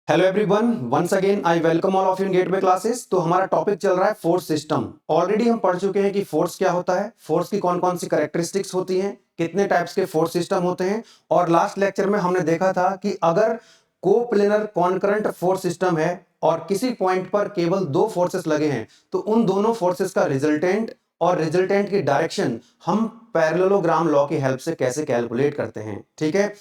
Hello everyone, once again I welcome all of you in Gateway classes. तो हमारा topic चल रहा है फोर्स सिस्टम। ऑलरेडी हम पढ़ चुके हैं कि फोर्स क्या होता है, फोर्स की कौन कौन सी कैरेक्टरिस्टिक्स होती हैं, कितने टाइप्स के फोर्स सिस्टम होते हैं। और लास्ट लेक्चर में हमने देखा था कि अगर कोप्लेनर कॉन्करेंट फोर्स सिस्टम है और किसी पॉइंट पर केवल दो फोर्सेस लगे हैं तो उन दोनों फोर्सेस का रिजल्टेंट और रिजल्टेंट की डायरेक्शन हम पैरेललोग्राम लॉ की हेल्प से कैसे कैलकुलेट करते हैं। ठीक है,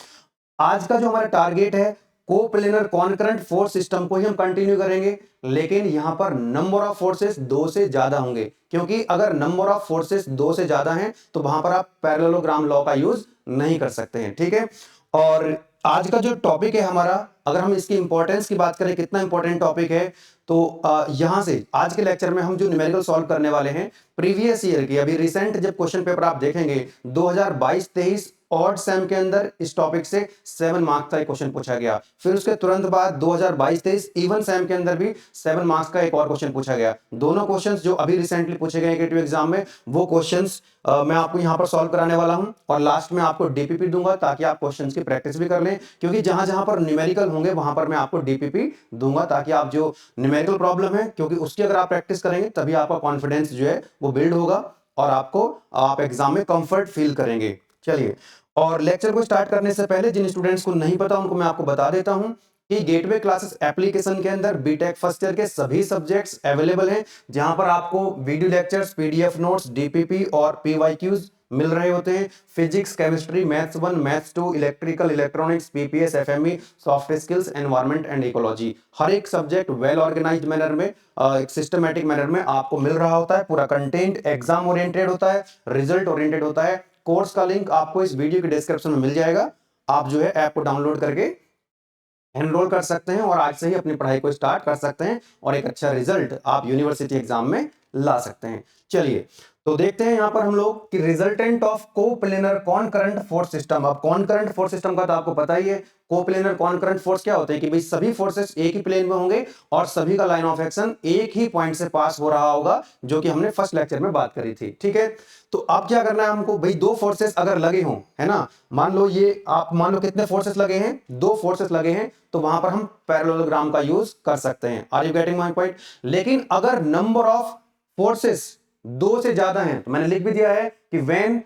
आज का जो हमारा टारगेट है कोप्लेनर कॉन्करेंट फोर्स सिस्टम को ही हम कंटिन्यू करेंगे, लेकिन यहां पर नंबर ऑफ फोर्सेस दो से ज्यादा होंगे, क्योंकि अगर नंबर ऑफ फोर्सेस दो से ज्यादा हैं तो वहां पर आप पैरेललोग्राम लॉ का यूज नहीं कर सकते हैं। ठीक है, और आज का जो टॉपिक है हमारा, अगर हम इसकी इंपॉर्टेंस की बात करें कितना इंपॉर्टेंट टॉपिक है, तो यहां से आज के लेक्चर में हम जो न्यूमेरिकल सॉल्व करने वाले हैं प्रीवियस ईयर की, अभी रिसेंट जब क्वेश्चन पेपर आप देखेंगे 2022-23 ऑड सेम के अंदर इस टॉपिक से 7 मार्क्स का एक क्वेश्चन पूछा गया। फिर उसके तुरंत बाद 2022-23 इवन सेम के अंदर भी 7 मार्क्स का एक और क्वेश्चन पूछा गया। दोनों क्वेश्चंस जो अभी रिसेंटली पूछे गए गेटवे एग्जाम में, वो क्वेश्चंस मैं आपको यहां पर सॉल्व कराने वाला हूं और लास्ट में आपको डीपीपी दूंगा ताकि आप क्वेश्चंस की प्रैक्टिस भी कर लें, क्योंकि जहां जहां पर न्यूमेरिकल होंगे वहां पर मैं आपको डीपीपी दूंगा ताकि आप जो न्यूमेरिकल प्रॉब्लम है, क्योंकि उसकी अगर आप प्रैक्टिस करेंगे तभी आपका कॉन्फिडेंस जो है वो बिल्ड होगा और आप एग्जाम में कंफर्ट फील करेंगे। चलिए, और लेक्चर को स्टार्ट करने से पहले जिन स्टूडेंट्स को नहीं पता उनको मैं आपको बता देता हूं कि गेटवे क्लासेस एप्लीकेशन के अंदर बीटेक फर्स्ट ईयर के सभी सब्जेक्ट्स अवेलेबल हैं, जहां पर आपको video lectures, PDF notes, DPP और पीवाईक्यूज मिल रहे होते हैं। Physics, chemistry, maths 1, maths 2, electrical, electronics, PPS, FME, soft skills, environment and ecology, हर एक सब्जेक्ट वेल ऑर्गेनाइज्ड मैनर में, एक सिस्टमैटिक मैनर में आपको मिल रहा होता है। पूरा कंटेंट एग्जाम ओरिएंटेड होता है, रिजल्ट ओरिएंटेड होता है। कोर्स का लिंक आपको इस वीडियो के डिस्क्रिप्शन में मिल जाएगा। आप जो है ऐप को डाउनलोड करके एनरोल कर सकते हैं और आज से ही अपनी पढ़ाई को स्टार्ट कर सकते हैं और एक अच्छा रिजल्ट आप यूनिवर्सिटी एग्जाम में ला सकते हैं। चलिए, तो देखते हैं यहां पर हम लोग कि resultant of coplanar कॉनकरेंट force system. अब कॉनकरेंट फोर्स सिस्टम का तो आपको पता ही है, कोप्लेनर कॉनकरेंट फोर्स क्या होते हैं कि भाई सभी फोर्सेस एक ही प्लेन में होंगे और सभी का लाइन ऑफ एक्शन एक ही पॉइंट से पास हो रहा होगा, जो कि हमने फर्स्ट लेक्चर में बात करी थी। ठीक है, तो अब क्या करना है हमको, भाई दो फोर्सेस अगर लगे हों, है ना, मान लो ये आप मान लो कितने फोर्सेस लगे हैं, दो फोर्सेस लगे हैं, तो वहां पर हम पैरेललोग्राम का यूज कर सकते हैं। Are you getting my point? लेकिन अगर नंबर ऑफ फोर्सेस दो से ज्यादा हैं तो मैंने लिख भी दिया है कि व्हेन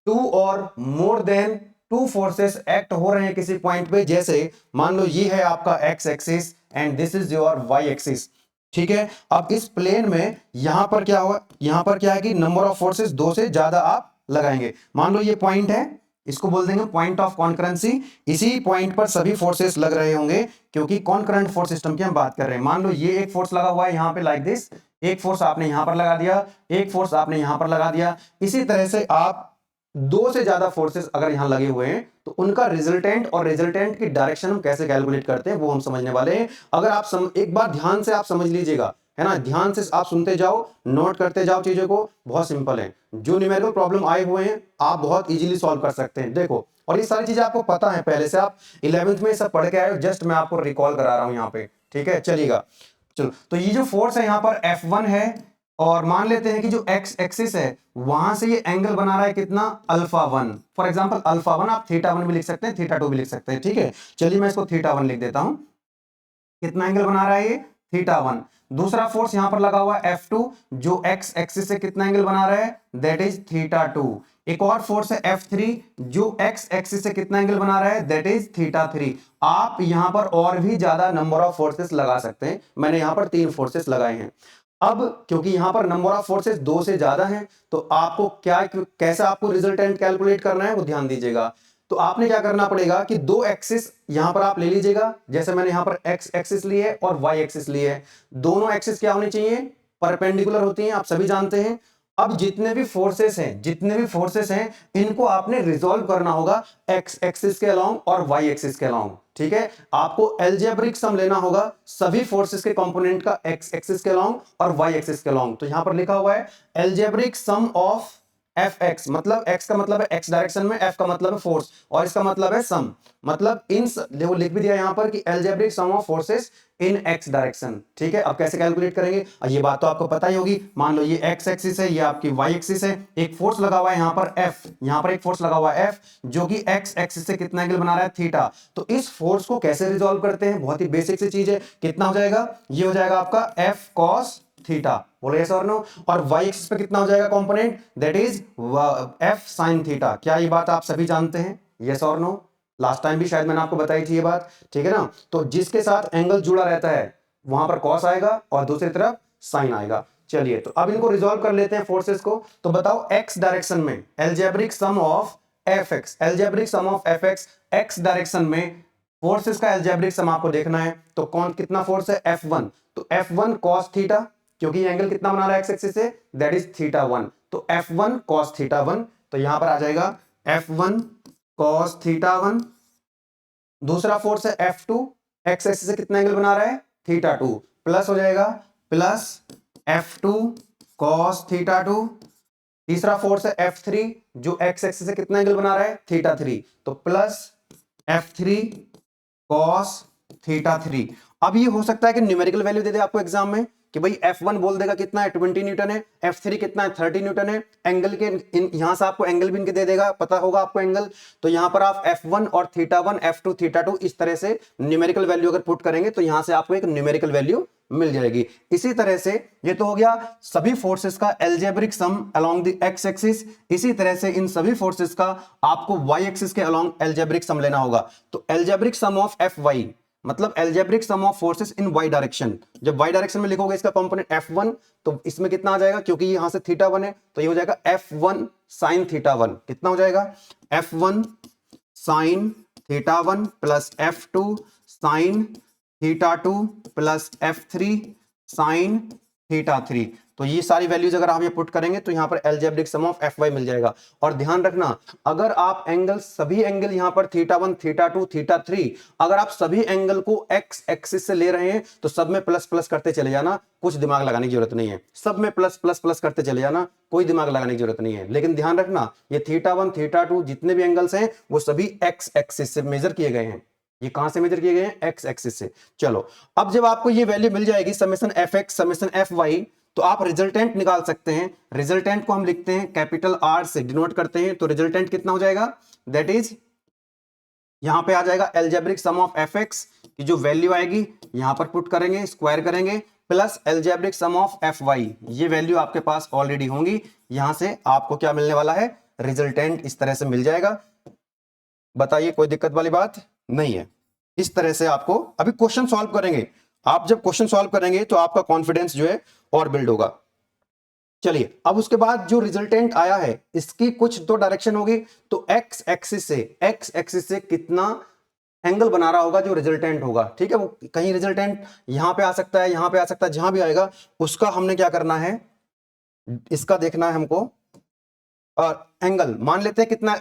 टू और more than two forces act हो रहे हैं किसी पॉइंट पे, जैसे मान लो ये है आपका X axis and this is your Y axis. ठीक है, अब इस प्लेन में यहां पर क्या होगा, यहां पर क्या है कि नंबर ऑफ फोर्सेस दो से ज्यादा आप लगाएंगे। मान लो ये पॉइंट है, इसको बोल देंगे पॉइंट ऑफ कॉन्करेंसी। इसी पॉइंट पर सभी फोर्सेस लग रहे होंगे, क्योंकि कॉन्करेंट फोर्स सिस्टम की हम बात कर रहे हैं। मान लो ये एक फोर्स लगा हुआ है यहां पे लाइक दिस, एक फोर्स आपने यहां पर लगा दिया, एक फोर्स आपने यहां पर लगा दिया। इसी तरह से आप दो से ज्यादा फोर्सेस अगर यहां लगे हुए हैं तो उनका रिजल्टेंट और रिजल्टेंट की डायरेक्शन हम कैसे कैलकुलेट करते हैं वो हम समझने वाले हैं। अगर आप एक बार ध्यान से आप समझ लीजिएगा, है ना, ध्यान से आप सुनते जाओ, नोट करते जाओ चीजों को, बहुत सिंपल है। जो न्यूमेरिकल प्रॉब्लम आए हुए हैं आप बहुत इजीली सॉल्व कर सकते हैं। देखो, और ये सारी चीजें आपको पता है, पहले से आप 11th में सब पढ़ के आए हो, जस्ट मैं आपको रिकॉल करा रहा हूं यहाँ पे। ठीक है, चलिएगा। चलो, तो ये जो फोर्स है यहाँ पर F1 है, और मान लेते हैं कि जो एक्स एक्सिस है वहां से ये एंगल बना रहा है कितना, अल्फा 1। फॉर एग्जांपल अल्फा 1 आप थीटा 1 भी लिख सकते हैं, थीटा 2 भी लिख सकते हैं। ठीक है, चलिए मैं इसको थीटा 1 लिख देता हूं। कितना एंगल बना रहा है ये, थीटा 1। दूसरा फोर्स यहां पर लगा हुआ है F2, जो एक्स एक्सिस से कितना एंगल बना रहा है, दैट इज थीटा 2। एक और फोर्स है F3, जो एक्स एक्सिस से कितना एंगल बना रहा है, दैट इज थीटा 3। आप यहां पर और भी ज्यादा नंबर ऑफ फोर्सेस लगा सकते हैं, मैंने यहां पर 3 फोर्सेस लगाए हैं। अब क्योंकि यहां पर नंबर ऑफ फोर्सेस दो से ज्यादा हैं तो आपको क्या, कैसा आपको रिजल्टेंट कैलकुलेट करना है वो ध्यान दीजिएगा। तो आपने क्या करना पड़ेगा कि दो एक्सिस यहां पर आप ले लीजिएगा, जैसे मैंने यहां पर एक्स एक्सिस ली है और वाई एक्सिस ली है। दोनों एक्सिस क्या होनी चाहिए, परपेंडिकुलर होती हैं, आप सभी जानते हैं। अब जितने भी फोर्सेस हैं इनको आपने रिजॉल्व करना होगा एक्स एक्सिस के अलोंग और वाई एक्सिस के अलोंग। ठीक है, आपको अलजेब्रिक सम लेना होगा सभी फोर्सेस के कंपोनेंट का एक्स एक्सिस के अलोंग और वाई एक्सिस के अलोंग। तो यहां पर लिखा हुआ है algebraic sum of F X, मतलब एक्स का मतलब है एक्स डायरेक्शन में, एफ का मतलब है फोर्स, और इसका मतलब है सम, मतलब इन देखो लिख भी दिया यहां पर कि algebraic sum of forces in X direction. ठीक है, अब कैसे कैलकुलेट करेंगे, ये बात तो आपको पता ही होगी। मान लो ये एक्स एक्सिस है, ये आपकी वाई एक्सिस है, एक फोर्स लगा हुआ है यहां पर एफ, यहां पर एक फोर्स लगा हुआ है एफ, जो कि एक्स एक्सिस से कितना एंगल बना रहा है, थीटा। तो इस फोर्स को कैसे रिजॉल्व करते हैं, बहुत ही बेसिक सी चीज है। कितना हो जाएगा, ये हो जाएगा आपका एफ कॉस थीटा, बोलो यस और नो। और वाई एक्सिस पे कितना हो जाएगा component, that is F sine theta. क्या ये बात आप सभी जानते हैं, यस और नो। लास्ट टाइम भी शायद मैंने आपको बताई थी ये बात, ठीक है ना। तो जिसके साथ एंगल जुड़ा रहता है वहां पर कॉस आएगा और दूसरी तरफ साइन आएगा। चलिए, तो अब इनको रिजॉल्व कर लेते हैं फोर्सेस को। तो बताओ एक्स डायरेक्शन में algebraic sum of F X, algebraic sum of F X, X direction में फोर्सेस का अलजेब्रिक सम आपको देखना है। तो कौन कितना फोर्स है, F1, तो F1 cos थीटा, क्योंकि ये एंगल कितना बना रहा है एक्स एक्सिस से, दैट इज थीटा 1, तो F1 cos थीटा 1। तो यहां पर आ जाएगा F1 cos थीटा 1। दूसरा फोर्स है F2, एक्स एक्सिस से कितना एंगल बना रहा है, थीटा 2, प्लस हो जाएगा प्लस F2 cos थीटा 2। तीसरा फोर्स है F3, जो एक्स एक्सिस से कितना एंगल बना रहा है, थीटा 3, तो प्लस F3 cos थीटा 3। अब ये हो सकता है कि न्यूमेरिकल वैल्यू दे दे आपको एग्जाम में कि भाई F1 बोल देगा कितना है 20 न्यूटन है, F3 कितना है 30 न्यूटन है, एंगल के यहां से आपको एंगल भी इनके दे देगा, पता होगा आपको एंगल। तो यहां पर आप F1 और थीटा 1, F2 थीटा 2 इस तरह से न्यूमेरिकल वैल्यू अगर पुट करेंगे तो यहां से आपको एक न्यूमेरिकल वैल्यू मिल जाएगी। इसी तरह से ये तो हो गया सभी फोर्सेस का algebraic sum along the X axis. इसी तरह से इन सभी फोर्सेस का आपको वाई एक्सिस के अलोंग अलजेब्रिक सम लेना होगा। तो algebraic sum of F Y मतलब algebraic sum of forces in Y direction. जब वाई डायरेक्शन में लिखोगे इसका कंपोनेंट F1, तो इसमें कितना आ जाएगा, क्योंकि यहां से थीटा 1 है तो ये हो जाएगा F1 sin थीटा 1। कितना हो जाएगा, F1 sin theta 1 plus F2 sin theta 2 plus F3 sin theta 3। तो ये सारी वैल्यूज अगर आप ये पुट करेंगे तो यहां पर algebraic sum of F Y मिल जाएगा। और ध्यान रखना, अगर आप एंगल सभी एंगल यहां पर थीटा 1 थीटा 2 थीटा 3, अगर आप सभी एंगल को एक्स एक्सिस से ले रहे हैं तो सब में प्लस प्लस करते चले जाना, कुछ दिमाग लगाने की जरूरत नहीं है। सब में प्लस प्लस प्लस करते चले जाना, कोई दिमाग लगाने की जरूरत नहीं है। लेकिन ध्यान रखना, ये थीटा 1 थीटा 2 जितने भी एंगल्स हैं वो सभी एक्स एक्सिस से मेजर किए गए हैं। ये कहां से मेजर किए गए हैं, एक्स एक्सिस से। चलो, अब जब आपको ये वैल्यू मिल जाएगी summation F X summation F Y, तो आप रिजल्टेंट निकाल सकते हैं। रिजल्टेंट को हम लिखते हैं कैपिटल आर से डिनोट करते हैं। तो रिजल्टेंट कितना हो जाएगा, दैट इज यहां पे आ जाएगा algebraic sum of F X की जो वैल्यू आएगी यहां पर पुट करेंगे, स्क्वायर करेंगे, plus algebraic sum of F Y. ये वैल्यू आपके पास ऑलरेडी होंगी, यहां से आपको क्या मिलने वाला है, रिजल्टेंट इस तरह से मिल जाएगा। बताइए, कोई दिक्कत वाली बात नहीं है। इस तरह से आपको अभी क्वेश्चन सॉल्व करेंगे। आप जब क्वेश्चन सॉल्व करेंगे तो आपका कॉन्फिडेंस जो है और बिल्ड होगा। चलिए, अब उसके बाद जो रिजल्टेंट आया है इसकी कुछ तो डायरेक्शन होगी। तो एक्स एक्सिस से कितना एंगल बना रहा होगा जो रिजल्टेंट होगा, ठीक है। वो कहीं रिजल्टेंट यहां पे आ सकता है, यहां पे आ सकता है, जहां भी आएगा उसका हमने क्या करना है, इसका देखना है हमको। और एंगल मान लेते हैं कितना,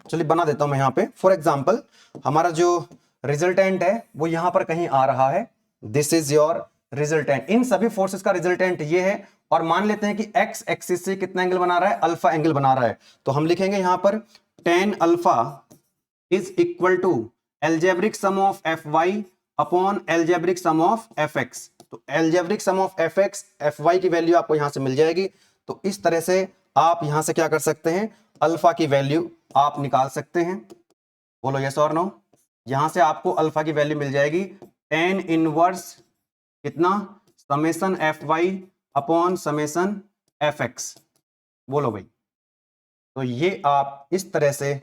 चलिए बना देता हूं मैं यहां पे। फॉर एग्जांपल, हमारा जो रिजल्टेंट है वो यहां पर कहीं आ रहा है, दिस इज योर रिजल्टेंट। इन सभी फोर्सेस का रिजल्टेंट ये है। और मान लेते हैं कि एक्स एक्सिस से कितना एंगल बना रहा है, अल्फा एंगल बना रहा है। तो हम लिखेंगे यहां पर tan alpha is equal to algebraic sum of F Y upon algebraic sum of F X. तो algebraic sum of F X F Y की वैल्यू आपको यहां से मिल जाएगी। तो इस तरह से आप यहां से क्या कर सकते हैं, अल्फा की वैल्यू आप निकाल सकते हैं। बोलो यस और नो। यहां से आपको अल्फा की वैल्यू मिल जाएगी tan इनवर्स कितना, summation F Y upon summation F X. बोलो भाई। तो ये आप इस तरह से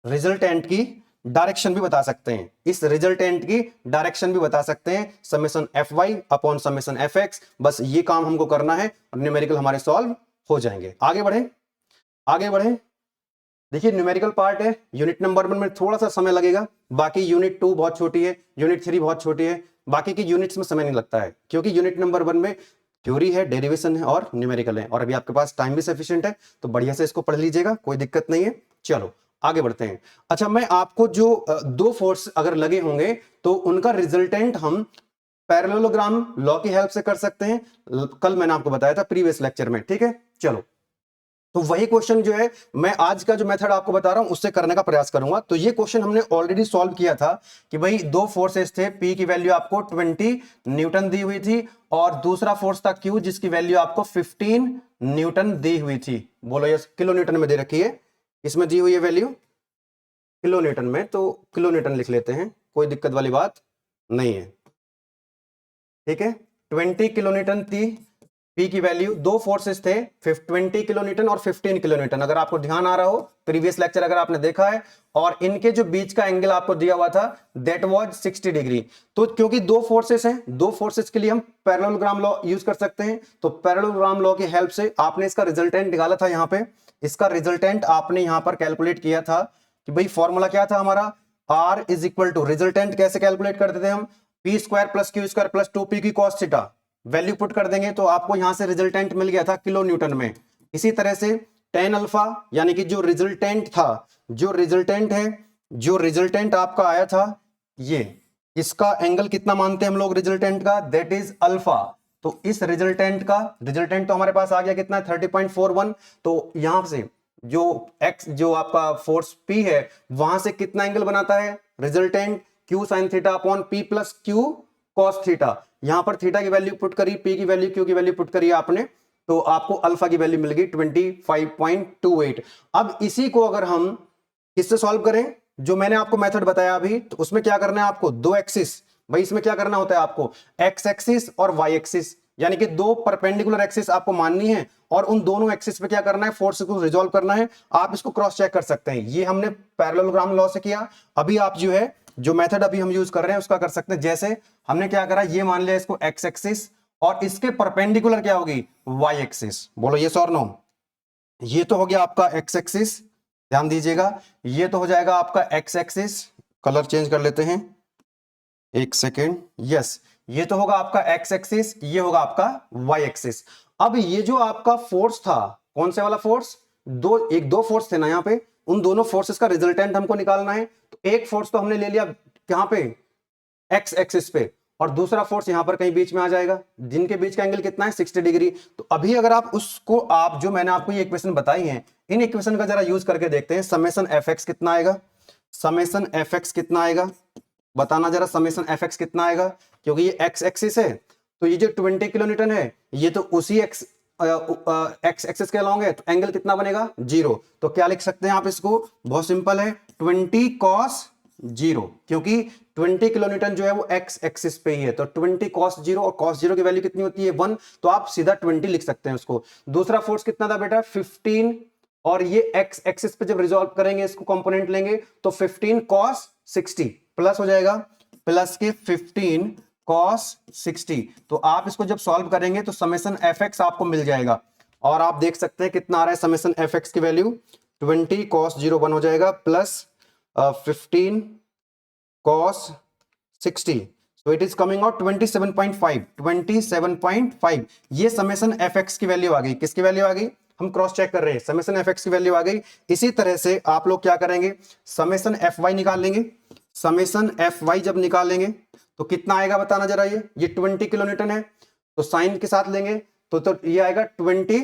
रिजल्टेंट की डायरेक्शन भी बता सकते हैं, इस रिजल्टेंट की डायरेक्शन भी बता सकते हैं, summation F Y upon summation F X. बस ये काम हमको करना है और न्यूमेरिकल हमारे सॉल्व हो जाएंगे। आगे बढ़े, आगे बढ़े। देखिए, न्यूमेरिकल पार्ट है, यूनिट नंबर 1 में थोड़ा सा समय लगेगा, बाकी यूनिट 2 बहुत छोटी है, यूनिट 3 बहुत छोटी है, बाकी की यूनिट्स में समय नहीं लगता है, क्योंकि यूनिट नंबर 1 में थ्योरी है, डेरिवेशन है और न्यूमेरिकल है। और अभी आपके पास टाइम भी सफिशिएंट है, तो बढ़िया से इसको पढ़ लीजिएगा, कोई दिक्कत नहीं है। चलो आगे बढ़ते हैं। अच्छा, मैं आपको जो दो फोर्स अगर लगे होंगे तो उनका रिजल्टेंट हम पैरेललोग्राम लॉ की हेल्प से कर सकते हैं। कल मैंने आपको बताया था प्रीवियस लेक्चर में, ठीक है। चलो, तो वही क्वेश्चन जो है मैं आज का जो मेथड आपको बता रहा हूं उससे करने का प्रयास करूंगा। तो ये क्वेश्चन हमने ऑलरेडी सॉल्व किया था कि भाई दो फोर्सेस थे, P की वैल्यू आपको 20 न्यूटन दी हुई थी और दूसरा फोर्स था Q जिसकी वैल्यू आपको 15 न्यूटन दी हुई थी। बोलो यस, किलो न्यूटन में दे रखी है, इसमें दी हुई है वैल्यू किलो न्यूटन में, तो किलो न्यूटन लिख लेते हैं, कोई दिक्कत वाली बात नहीं है। ठीक है, 20 किलो न्यूटन थी P की वैल्यू, दो फोर्सेस थे 20 किलो न्यूटन और 15 किलो न्यूटन, अगर आपको ध्यान आ रहा हो प्रीवियस लेक्चर अगर आपने देखा है, और इनके जो बीच का एंगल आपको दिया हुआ था दैट वाज 60 डिग्री। तो क्योंकि दो फोर्सेस हैं, दो फोर्सेस के लिए हम पैरेललोग्राम लॉ यूज कर सकते हैं, तो पैरेललोग्राम लॉ की हेल्प से आपने इसका रिजल्टेंट निकाला था। यहाँ पे इसका रिजल्टेंट आपने यहाँ पर कैलकुलेट किया था कि भाई फॉर्मूला क्या था हमारा, R is equal to, resultant कैसे कैलकुलेट करते थे हम, P square plus Q square plus 2p की कॉस थीटा, वैल्यू पुट कर देंगे तो आपको यहां से रिजल्टेंट मिल गया था किलो न्यूटन में। इसी तरह से टेन अल्फा यानी कि जो रिजल्टेंट था, जो रिजल्टेंट है, जो रिजल्टेंट आपका आया था ये, इसका एंगल कितना मानते हैं हम लोग रिजल्टेंट का, दैट इज अल्फा। तो इस रिजल्टेंट का, रिजल्टेंट तो हमारे पास आ गया कितना, 30.41। तो यहां से जो x जो आपका फोर्स P है वहां से कितना एंगल बनाता है resultant, Q sin theta upon P plus Q cos theta. यहां पर थीटा की वैल्यू पुट करी, P की वैल्यू, Q की वैल्यू पुट करी आपने, तो आपको अल्फा की वैल्यू मिल गई 25.28। अब इसी को अगर हम किससे सॉल्व करें, जो मैंने आपको मेथड बताया अभी, तो उसमें क्या करना है आपको, दो एक्सिस, भाई इसमें क्या करना होता है आपको, एक्स एक्सिस और वाई एक्सिस, यानी कि दो परपेंडिकुलर एक्सिस आपको माननी है और उन दोनों एक्सिस पे क्या करना है, फोर्स को रिजॉल्व करना है। आप इसको क्रॉस चेक कर सकते हैं, ये हमने पैरेललोग्राम लॉ से किया। अभी आप जो है, जो मेथड अभी हम यूज कर रहे हैं उसका कर सकते हैं। जैसे हमने क्या करा, ये मान लिया इसको एक्स एक्सिस और इसके परपेंडिकुलर क्या होगी, वाई एक्सिस। बोलो यस और नो। ये तो हो गया आपका एक्स एक्सिस, ध्यान दीजिएगा, ये तो हो जाएगा आपका एक्स एक्सिस। कलर चेंज कर लेते हैं, एक सेकेंड, यस, ये तो होगा आपका एक्स एक्सिस, ये होगा आपका वाई एक्सिस। अब ये जो आपका फोर्स था, कौन से वाला फोर्स, दो फोर्स थे ना यहाँ पे, उन दोनों फोर्सेस का रिजल्टेंट हमको निकालना है। तो एक फोर्स तो हमने ले लिया कहां पे, एक्स एक्सिस पे, और दूसरा फोर्स यहां पर कहीं बीच में आ जाएगा, जिनके बीच का एंगल कितना है 60 डिग्री। तो अभी अगर आप उसको, आप जो मैंने आपको ये इक्वेशन बताई है, इन इक्वेशन का जरा यूज करके देखते हैं, समेशन एफ एक्स कितना आएगा, समेशन एफ एक्स कितना आएगा, बताना जरा, समेशन एफ एक्स कितना आएगा। क्योंकि ये एक्स एक्सिस है, तो ये जो 20 किलो न्यूटन है ये तो उसी एक्स एक्सिस के अलॉन्ग है, तो एंगल कितना बनेगा, 0। तो क्या लिख सकते हैं आप इसको, बहुत सिंपल है, 20 कॉस 0, क्योंकि 20 किलो न्यूटन जो है वो एक्स एक्सिस पे ही है, तो 20 कॉस 0, और कॉस 0 की वैल्यू कितनी होती है 1, तो आप सीधा 20 लिख सकते हैं उसको। दूसरा फोर्स कितना था बेटा 15, और ये एक्स एक्सिस पे जब रिजॉल्व करेंगे, इसको कंपोनेंट लेंगे तो 15 कॉस 60 प्लस हो जाएगा, प्लस के 15 कॉस 60। तो आप इसको जब सॉल्व करेंगे तो समेशन एफ एक्स आपको मिल जाएगा, और आप देख सकते हैं कितना आ रहा है समेशन एफ एक्स की वैल्यू, 20 कॉस 0 1 हो जाएगा, plus 15 cos 60, so it is coming out 27.5, 27.5। ये समेशन एफ एक्स की वैल्यू आ गई, किसकी वैल्यू आ गई, हम क्रॉस चेक कर रहे हैं, समेशन एफ एक्स की वैल्यू आ गई। इसी तरह से आप लोग क्या करेंगे, समेशन एफ वाई निकाल लेंगे, समेशन एफ वाई जब निकालेंगे तो कितना आएगा बताना जरा, ये 20 किलो न्यूटन है, तो साइन के साथ लेंगे तो ये आएगा 20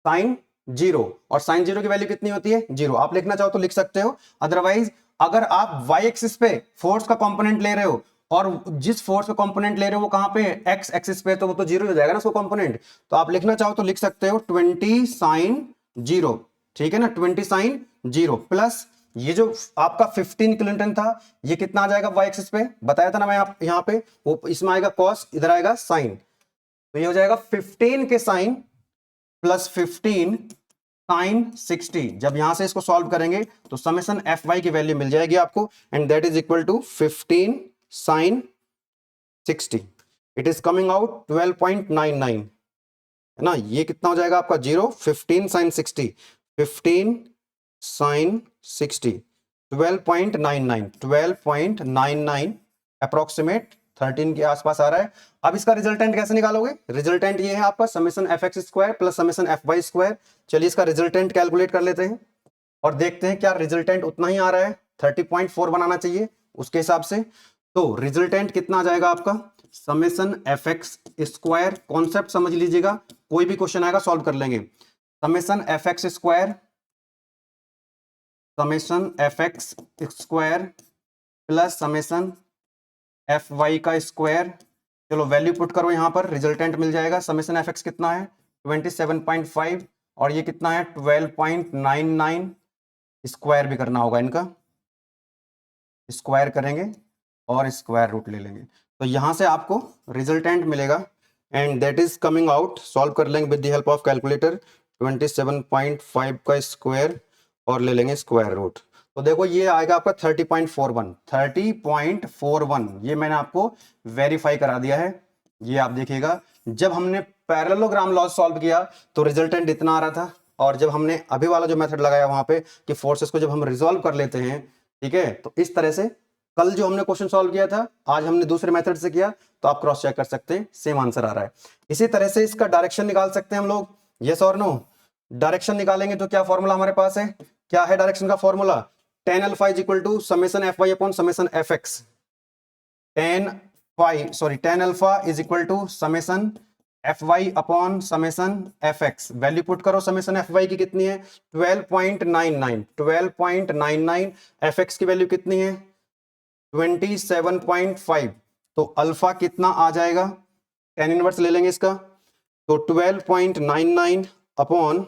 साइन 0, और साइन 0 की वैल्यू कितनी होती है 0। आप लिखना चाहो तो लिख सकते हो, अदरवाइज अगर आप वाई एक्सिस पे फोर्स का कंपोनेंट ले रहे हो, और जिस फोर्स का कंपोनेंट ले रहे हो वो कहां पे है, एक्स एक्सिस पे, तो वो तो 0 हो जाएगा ना उसको कंपोनेंट। तो आप लिखना चाहो तो लिख सकते हो 20 साइन 0, ठीक है ना, 20 साइन 0 प्लस ये जो आपका 15 किलो न्यूटन था, ये कितना आ जाएगा वाई एक्सिस पे, बताया था ना मैं यहाँ पे, वो इसमें आएगा कॉस, इधर आएगा साइन, तो ये हो जाएगा 15 के साइन प्लस 15 साइन 60। जब यहां से इसको सॉल्व करेंगे तो समेशन एफ वाई की वैल्यू मिल जाएगी आपको, and that is equal to 15 sine 60। It is coming out 12.99, है ना, ये कितना हो जाएगा आपका 0, 15 साइन 60, 15 साइन 60, 12.99 अप्रोक्सीमेट 13 के आसपास आ रहा है। अब इसका रिजल्टेंट कैसे निकालोगे, रिजल्टेंट ये है आपका summation F X square plus summation F Y square. चलिए इसका रिजल्टेंट कैलकुलेट कर लेते हैं और देखते हैं क्या रिजल्टेंट उतना ही आ रहा है, 30.4 बनाना चाहिए उसके हिसाब से। तो रिजल्टेंट कितना आ जाएगा आपका, summation F X square, concept समझ लीजिएगा, कोई भी क्वेश्चन आएगा सॉल्व कर लेंगे, summation F X square, summation F X square plus summation F Y का स्क्वायर। चलो वैल्यू पुट करो यहां पर, रिजल्टेंट मिल जाएगा। समेशन एफ एक्स कितना है 27.5 और ये कितना है 12.99। स्क्वायर भी करना होगा इनका, स्क्वायर करेंगे और स्क्वायर रूट ले लेंगे, तो यहां से आपको रिजल्टेंट मिलेगा and that is coming out. Solve कर लेंगे with the help of calculator. 27.5 का स्क्वायर और ले लेंगे स्क्वायर रूट, तो देखो ये आएगा आपका 30.41। 30.41 ये मैंने आपको वेरीफाई करा दिया है। ये आप देखिएगा, जब हमने पैरेललोग्राम लॉ सॉल्व किया तो रिजल्टेंट इतना आ रहा था, और जब हमने अभी वाला जो मेथड लगाया वहां पे कि फोर्सेस को जब हम रिजॉल्व कर लेते हैं, ठीक है, तो इस तरह से कल जो हमने क्वेश्चन सॉल्व किया था आज हमने दूसरे मेथड से किया, तो आप क्रॉस चेक कर सकते हैं, सेम आंसर आ रहा है। इसी तरह से इसका डायरेक्शन निकाल सकते हैं हम लोग, यस और नो। डायरेक्शन निकालेंगे तो क्या फॉर्मूला हमारे पास है, क्या है डायरेक्शन का formula, tan alpha is equal to summation F Y upon summation F X. tan alpha is equal to summation F Y upon summation F X. Value put करो, summation F Y की कितनी है 12.99, F X की value कितनी है 27.5, तो alpha कितना आ जाएगा, tan इनवर्स ले लेंगे इसका, तो 12.99 अपॉन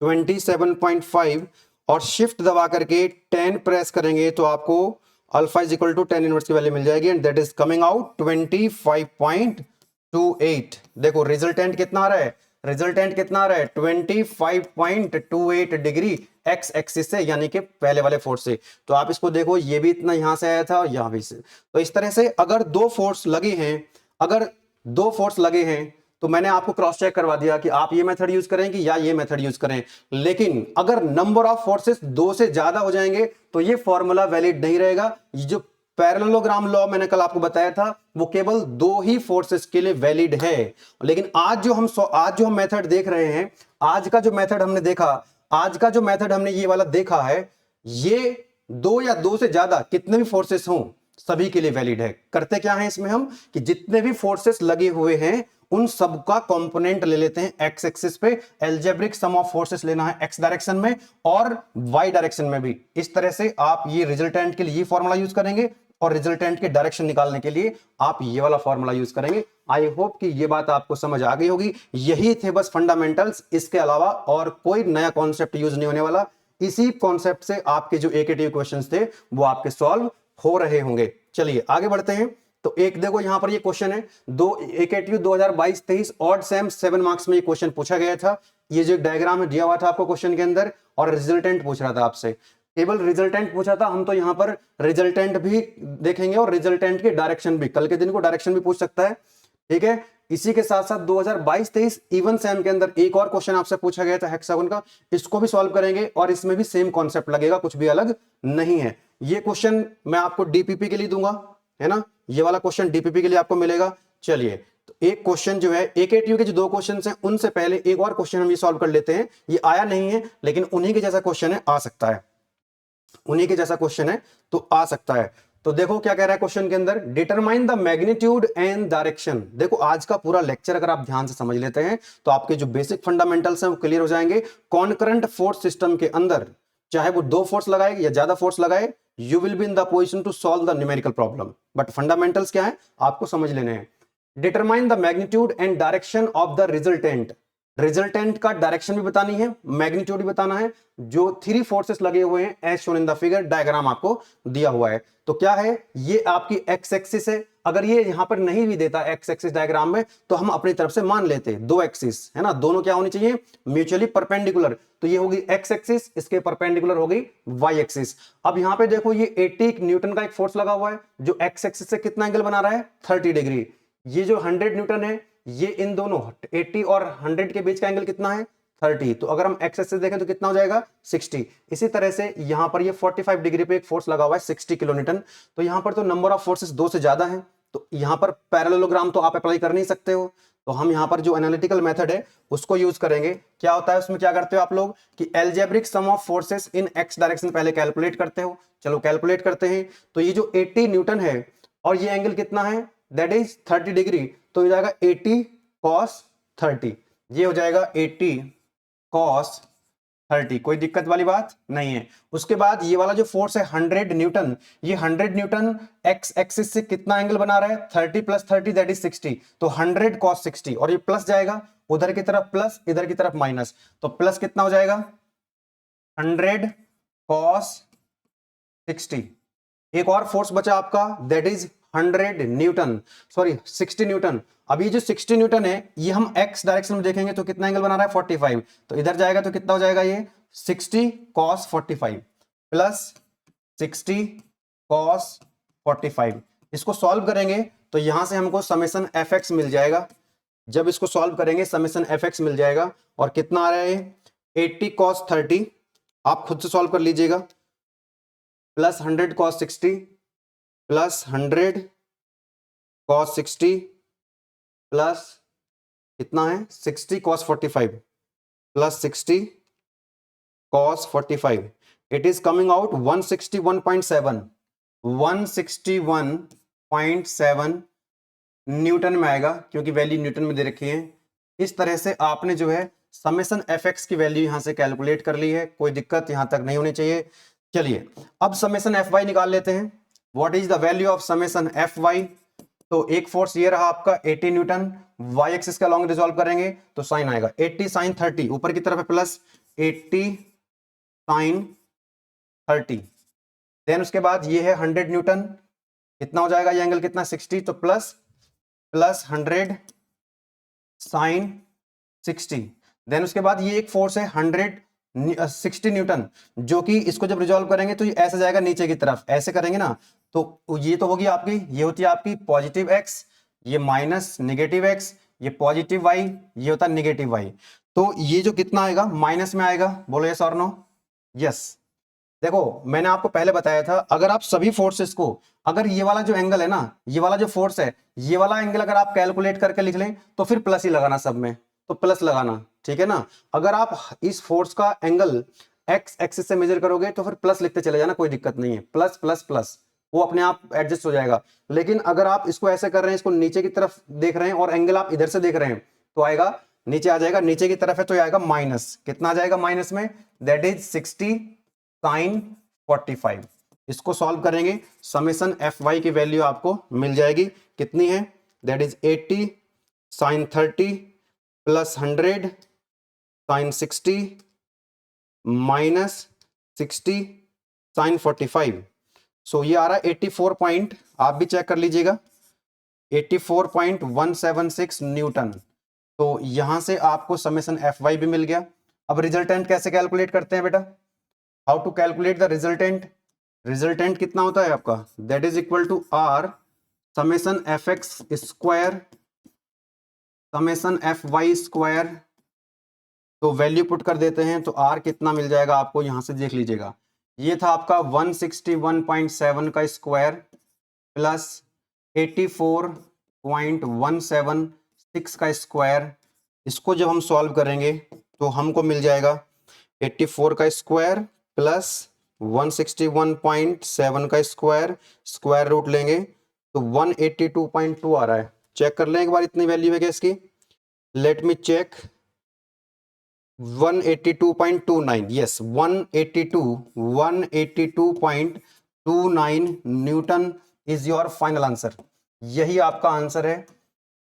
27.5 और शिफ्ट दबा करके 10 प्रेस करेंगे तो आपको alpha is equal to tan inverse की वैल्यू मिल जाएगी and that is coming out 25.28। देखो रिजल्टेंट कितना आ रहा है, रिजल्टेंट कितना आ रहा है 25.28 डिग्री एक्स एक्सिस से, यानी कि पहले वाले फोर्स से। तो आप इसको देखो, ये भी इतना यहां से आया था और यहां भी से, तो इस तरह से अगर दो फोर्स लगे हैं, अगर दो फोर्स लगे हैं तो मैंने आपको क्रॉस चेक करवा दिया कि आप ये मेथड यूज करें कि या ये मेथड यूज करें। लेकिन अगर नंबर ऑफ फोर्सेस दो से ज्यादा हो जाएंगे तो ये फॉर्मूला वैलिड नहीं रहेगा। ये जो पैरेललोग्राम लॉ मैंने कल आपको बताया था वो केवल दो ही फोर्सेस के लिए वैलिड है। लेकिन आज जो हम मेथड देख रहे हैं, आज का जो मेथड हमने देखा, आज का जो मेथड हमने ये वाला देखा है, ये दो या दो से ज्यादा कितने भी फोर्सेस हों सभी के लिए वैलिड है। करते क्या है इसमें हम कि जितने भी फोर्सेस लगे हुए हैं उन सबका कंपोनेंट ले लेते हैं एक्स एक्सिस पे, एल्जेब्रिक सम ऑफ फोर्सेस लेना है एक्स डायरेक्शन में और वाई डायरेक्शन में भी। इस तरह से आप ये रिजल्टेंट के लिए ये फॉर्मूला यूज करेंगे और रिजल्टेंट के डायरेक्शन निकालने के लिए आप ये वाला फॉर्मूला यूज करेंगे। आई होप कि ये बात आपको समझ आ गई होगी। यही थे बस फंडामेंटल्स, इसके अलावा और कोई नया कॉन्सेप्ट यूज नहीं होने वाला। इसी कॉन्सेप्ट से आपके जो एकेटिव क्वेश्चंस थे वो आपके सॉल्व हो रहे होंगे। चलिए आगे बढ़ते हैं। तो एक देखो यहां पर ये क्वेश्चन है, दो एकेटिव 2022-23 ऑड सेम 7 मार्क्स में ये क्वेश्चन पूछा गया था। ये जो डायग्राम है दिया हुआ था आपको क्वेश्चन के अंदर और रिजल्टेंट पूछ रहा था आपसे, केवल रिजल्टेंट पूछा था। हम तो यहां पर रिजल्टेंट भी देखेंगे और रिजल्टेंट की डायरेक्शन भी, कल के दिन को डायरेक्शन भी पूछ सकता है, ठीक है। इसी के साथ साथ 2022-23 इवन सेम के अंदर एक और क्वेश्चन आपसे पूछा गया था हेक्सागोन का, इसको भी सॉल्व करेंगे और इसमें भी सेम कॉन्सेप्ट लगेगा, कुछ भी अलग नहीं है। ये क्वेश्चन मैं आपको डीपीपी के लिए दूंगा, है ना, ये वाला क्वेश्चन डीपीपी के लिए आपको मिलेगा। चलिए तो एक क्वेश्चन जो है एकेटीयू के जो दो क्वेश्चन हैं उनसे पहले एक और क्वेश्चन हम ये सॉल्व कर लेते हैं। ये आया नहीं है लेकिन उन्हीं के जैसा क्वेश्चन है, आ सकता है, उन्हीं के जैसा क्वेश्चन है तो आ सकता है। तो देखो क्या कह रहा है क्वेश्चन के अंदर, determine the magnitude and direction. देखो आज का पूरा लेक्चर अगर आप ध्यान से समझ लेते हैं तो आपके जो बेसिक फंडामेंटल्स हैं वो क्लियर हो जाएंगे। कॉन्करेंट फोर्स सिस्टम के अंदर चाहे वो दो फोर्स लगाए या ज्यादा फोर्स लगाए, you will be in the position to solve the numerical problem. But fundamentals क्या है आपको समझ लेने हैं। Determine the magnitude and direction of the resultant. Resultant का डायरेक्शन भी बतानी है, मैग्नीट्यूड भी बताना है। जो थ्री फोर्सेस लगे हुए हैं as shown in the figure, diagram आपको दिया हुआ है। तो क्या है, ये आपकी एक्स एक्सिस है। अगर ये यहां पर नहीं भी देता एक्स एक्सिस डायग्राम में तो हम अपनी तरफ से मान लेते, दो एक्सिस है ना, दोनों क्या होनी चाहिए म्यूचुअली परपेंडिकुलर। तो ये होगी एक्स एक्सिस, इसके परपेंडिकुलर होगी वाई एक्सिस। अब यहां पे देखो ये 80 न्यूटन का एक फोर्स लगा हुआ है जो एक्स एक्सिस से कितना एंगल बना रहा है 30 डिग्री। ये जो 100 न्यूटन है ये इन दोनों 80 और 100 के बीच का एंगल कितना है 30। तो अगर हम एक्स एक्सिस देखें तो कितना हो जाएगा 60। इसी तरह से यहां पर ये 45 डिग्री पे एक फोर्स लगा हुआ है 60 किलो न्यूटन। तो यहां पर तो नंबर ऑफ फोर्सेस दो से ज्यादा है, तो यहां पर पैरेललोग्राम तो आप अप्लाई कर नहीं सकते हो। तो हम यहां पर जो एनालिटिकल मेथड है उसको यूज करेंगे। क्या होता है उसमें, क्या करते हो आप लोग कि algebraic sum of forces in X direction पहले कैलकुलेट करते हो। चलो कैलकुलेट करते हैं। तो ये जो 80 न्यूटन है और ये एंगल कितना है दैट इज 30 डिग्री, तो हो जाएगा 80 cos 30, ये हो जाएगा 80 कॉस 30, कोई दिक्कत वाली बात नहीं है। उसके बाद ये वाला जो फोर्स है 100 न्यूटन, ये 100 न्यूटन एक्स एक्सिस से कितना एंगल बना रहा है, 30 + 30 दैट इज 60, तो 100 cos 60, और ये प्लस जाएगा उधर की तरफ प्लस, इधर की तरफ माइनस, तो प्लस कितना हो जाएगा 100 cos 60। एक और फोर्स बचा आपका that is 100 Newton, sorry 60 Newton. अब ये जो 60 न्यूटन है ये हम एक्स डायरेक्शन में देखेंगे तो कितना एंगल बना रहा है 45, तो इधर जाएगा तो कितना हो जाएगा ये 60 cos 45 प्लस 60 cos 45। इसको सॉल्व करेंगे तो यहां से हमको समेशन एफ एक्स मिल जाएगा। जब इसको सॉल्व करेंगे समेशन एफ एक्स मिल जाएगा, और कितना आ रहा है 80 cos 30, आप खुद से सॉल्व कर लीजिएगा, plus 100 cos 60 plus 100 cos 60 plus कितना है 60 cos 45 plus 60 cos 45, it is coming out 161.7, 161.7 Newton में आएगा, क्योंकि वैल्यू न्यूटन में दे रखी है। इस तरह से आपने जो है समेशन एफ एक्स की वैल्यू यहां से कैलकुलेट कर ली है, कोई दिक्कत यहां तक नहीं होनी चाहिए। चलिए अब समेशन एफ वाई निकाल लेते हैं। What is the value of summation F Y? तो एक फोर्स ये रहा आपका 80 न्यूटन, वाई एक्सिस का लॉन्ग रिजॉल्व करेंगे तो साइन आएगा 80 sin 30, ऊपर की तरफ है प्लस 80 sin 30, देन उसके बाद ये है 100 न्यूटन, कितना हो जाएगा ये एंगल कितना 60, तो प्लस 100 sin 60, देन उसके बाद ये एक फोर्स है 60 न्यूटन, जो कि इसको जब रिजॉल्व करेंगे तो ये ऐसे जाएगा नीचे की तरफ, ऐसे करेंगे ना तो ये तो होगी आपकी, ये होती है आपकी पॉजिटिव एक्स, ये माइनस नेगेटिव एक्स, ये पॉजिटिव वाई, ये होता है नेगेटिव वाई, तो ये जो कितना आएगा माइनस में आएगा। बोलो यस और नो? यस। देखो मैंने आपको पहले बताया था, अगर आप सभी फोर्सेस को, अगर ये वाला जो एंगल है ना, ये वाला जो फोर्स है, ये वाला एंगल अगर आप कैलकुलेट करके लिख लें तो फिर प्लस ही लगाना सब में, तो प्लस लगाना, ठीक है ना। अगर आप इस फोर्स का एंगल एक्स एक्सिस से मेजर करोगे तो फिर प्लस लिखते चले जाना, कोई दिक्कत नहीं है, प्लस प्लस प्लस वो अपने आप एडजस्ट हो जाएगा। लेकिन अगर आप इसको ऐसे कर रहे हैं, इसको नीचे की तरफ देख रहे हैं और एंगल आप इधर से देख रहे हैं, तो आएगा नीचे आ जाएगा, नीचे की तरफ है तो आएगा माइनस, कितना आ जाएगा माइनस में, दैट इज 60 sin 45। इसको सॉल्व करेंगे समेशन एफ वाई की वैल्यू आपको मिल जाएगी, कितनी है, that is 80 sin 30 plus 100 sin 60 minus 60 sin 45। सो ये आ रहा है 84 पॉइंट, आप भी चेक कर लीजिएगा, 84.176 न्यूटन। तो यहां से आपको समेशन एफ वाई भी मिल गया। अब रिजल्टेंट कैसे कैलकुलेट करते हैं बेटा? How to calculate the resultant? Resultant कितना होता है आपका, that is equal to R summation F X square summation F Y square. तो वैल्यू पुट कर देते हैं तो आर कितना मिल जाएगा आपको, यहां से देख लीजिएगा, ये था आपका 161.7 का स्क्वायर प्लस 84.176 का स्क्वायर। इसको जब हम सॉल्व करेंगे तो हमको मिल जाएगा 84 का स्क्वायर प्लस 161.7 का स्क्वायर, स्क्वायर रूट लेंगे तो 182.2 आ रहा है। चेक कर लें एक बार इतनी वैल्यू है क्या इसकी, let me check, 182.29, yes 182.29 newton is your final answer. यही आपका आंसर है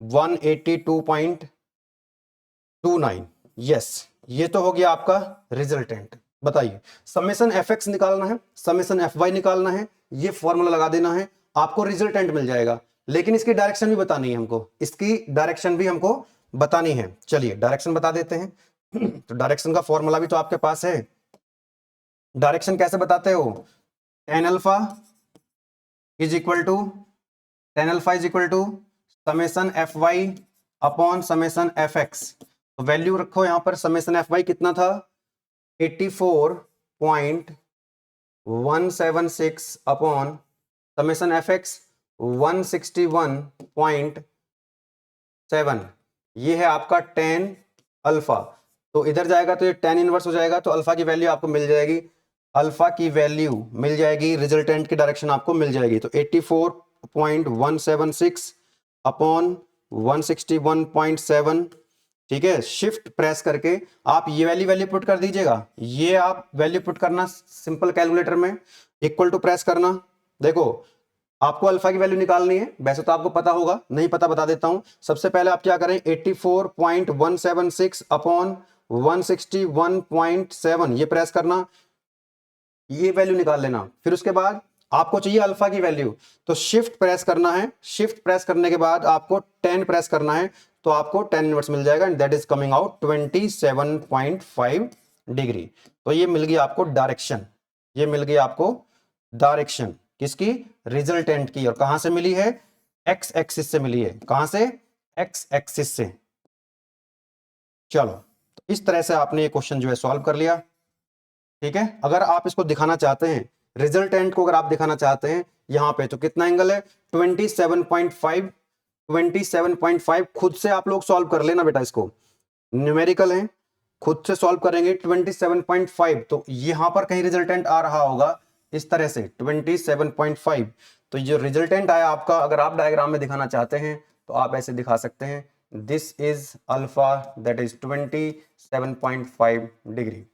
182.29। यस, ये तो हो गया आपका रिजल्टेंट। बताइए समेशन एफ एक्स निकालना है, समेशन एफ वाई निकालना है, ये फॉर्मूला लगा देना है, आपको रिजल्टेंट मिल जाएगा। लेकिन इसकी डायरेक्शन भी बतानी है हमको, इसकी डायरेक्शन भी हमको बतानी है। चलिए डायरेक्शन बता देते हैं। तो डायरेक्शन का फॉर्मूला भी तो आपके पास है। डायरेक्शन कैसे बताते हो, tan alpha is equal to summation F Y upon summation F X. तो वैल्यू रखो यहां पर, समेशन एफ वाई कितना था 84.176 अपॉन समेशन एफ एक्स 161.7। ये है आपका tan अल्फा, तो इधर जाएगा तो ये tan इनवर्स हो जाएगा, तो अल्फा की वैल्यू आपको मिल जाएगी, अल्फा की वैल्यू मिल जाएगी, रिजल्टेंट की डायरेक्शन आपको मिल जाएगी। तो 84.176 अपॉन 161.7 ठीक है, शिफ्ट प्रेस करके आप ये वाली वैल्यू पुट कर दीजिएगा, ये आप वैल्यू पुट करना सिंपल कैलकुलेटर में, इक्वल टू प्रेस करना। देखो आपको अल्फा की वैल्यू निकालनी है, वैसे तो आपको पता होगा, नहीं पता बता देता हूं। सबसे पहले आप क्या करें, 84.176 अपॉन 161.7 ये प्रेस करना, ये वैल्यू निकाल लेना। फिर उसके बाद आपको चाहिए अल्फा की वैल्यू, तो शिफ्ट प्रेस करना है, शिफ्ट प्रेस करने के बाद आपको 10 प्रेस करना है, तो आपको 10 इनवर्स मिल जाएगा and that is coming out 27.5 degree. तो ये मिल गई आपको डायरेक्शन, ये मिल गई आपको डायरेक्शन किसकी, रिजल्टेंट की। और कहां से मिली है, एक्स एक्सिस से मिली है। कहां से, एक्स एक्सिस से। चलो तो इस तरह से आपने ये क्वेश्चन जो है सॉल्व कर लिया। ठीक है, अगर आप इसको दिखाना चाहते हैं, रिजल्टेंट को अगर आप दिखाना चाहते हैं यहां पे, तो कितना एंगल है 27.5, 27.5 खुद से आप लोग सॉल्व कर लेना बेटा, इसको न्यूमेरिकल है, खुद से सॉल्व करेंगे 27.5, तो यहां पर कहीं रिजल्टेंट आ रहा होगा इस तरह से 27.5। तो जो रिजल्टेंट आया आपका, अगर आप डायग्राम में दिखाना चाहते हैं तो आप ऐसे दिखा सकते हैं, this is alpha that is 27.5 degree.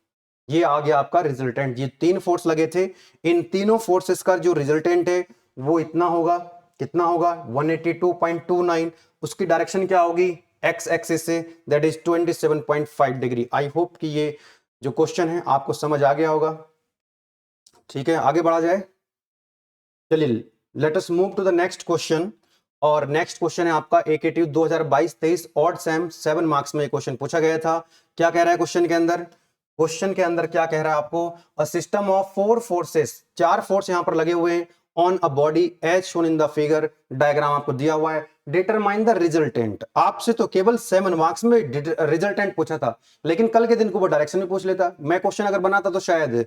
ये आ गया आपका रिजल्टेंट। ये तीन फोर्स लगे थे, इन तीनों फोर्सेस का जो रिजल्टेंट है वो इतना होगा, कितना होगा 182.29। उसकी डायरेक्शन क्या होगी, एक्स एक्सिस से, that is 27.5 degree. I hope कि ये जो क्वेश्चन है आपको समझ आ गया होगा। ठीक है, आगे बढ़ा जाए। चलिए let us move to the next question. और नेक्स्ट क्वेश्चन है आपका एकेटीव 2022-23 ऑड सैम 7 मार्क्स में क्वेश्चन पूछा गया था। क्या कह रहा है क्वेश्चन के अंदर, क्वेश्चन के अंदर क्या कह रहा है आपको, a system of 4 forces, 4 force यहां पर लगे हुए हैं on a body as shown in the figure, diagram आपको दिया हुआ है, डिटरमाइन द रिजल्टेंट। आपसे तो केवल 7 मार्क्स में रिजल्टेंट पूछा था, लेकिन कल के दिन को वो डायरेक्शन में पूछ लेता। मैं क्वेश्चन अगर बनाता तो शायद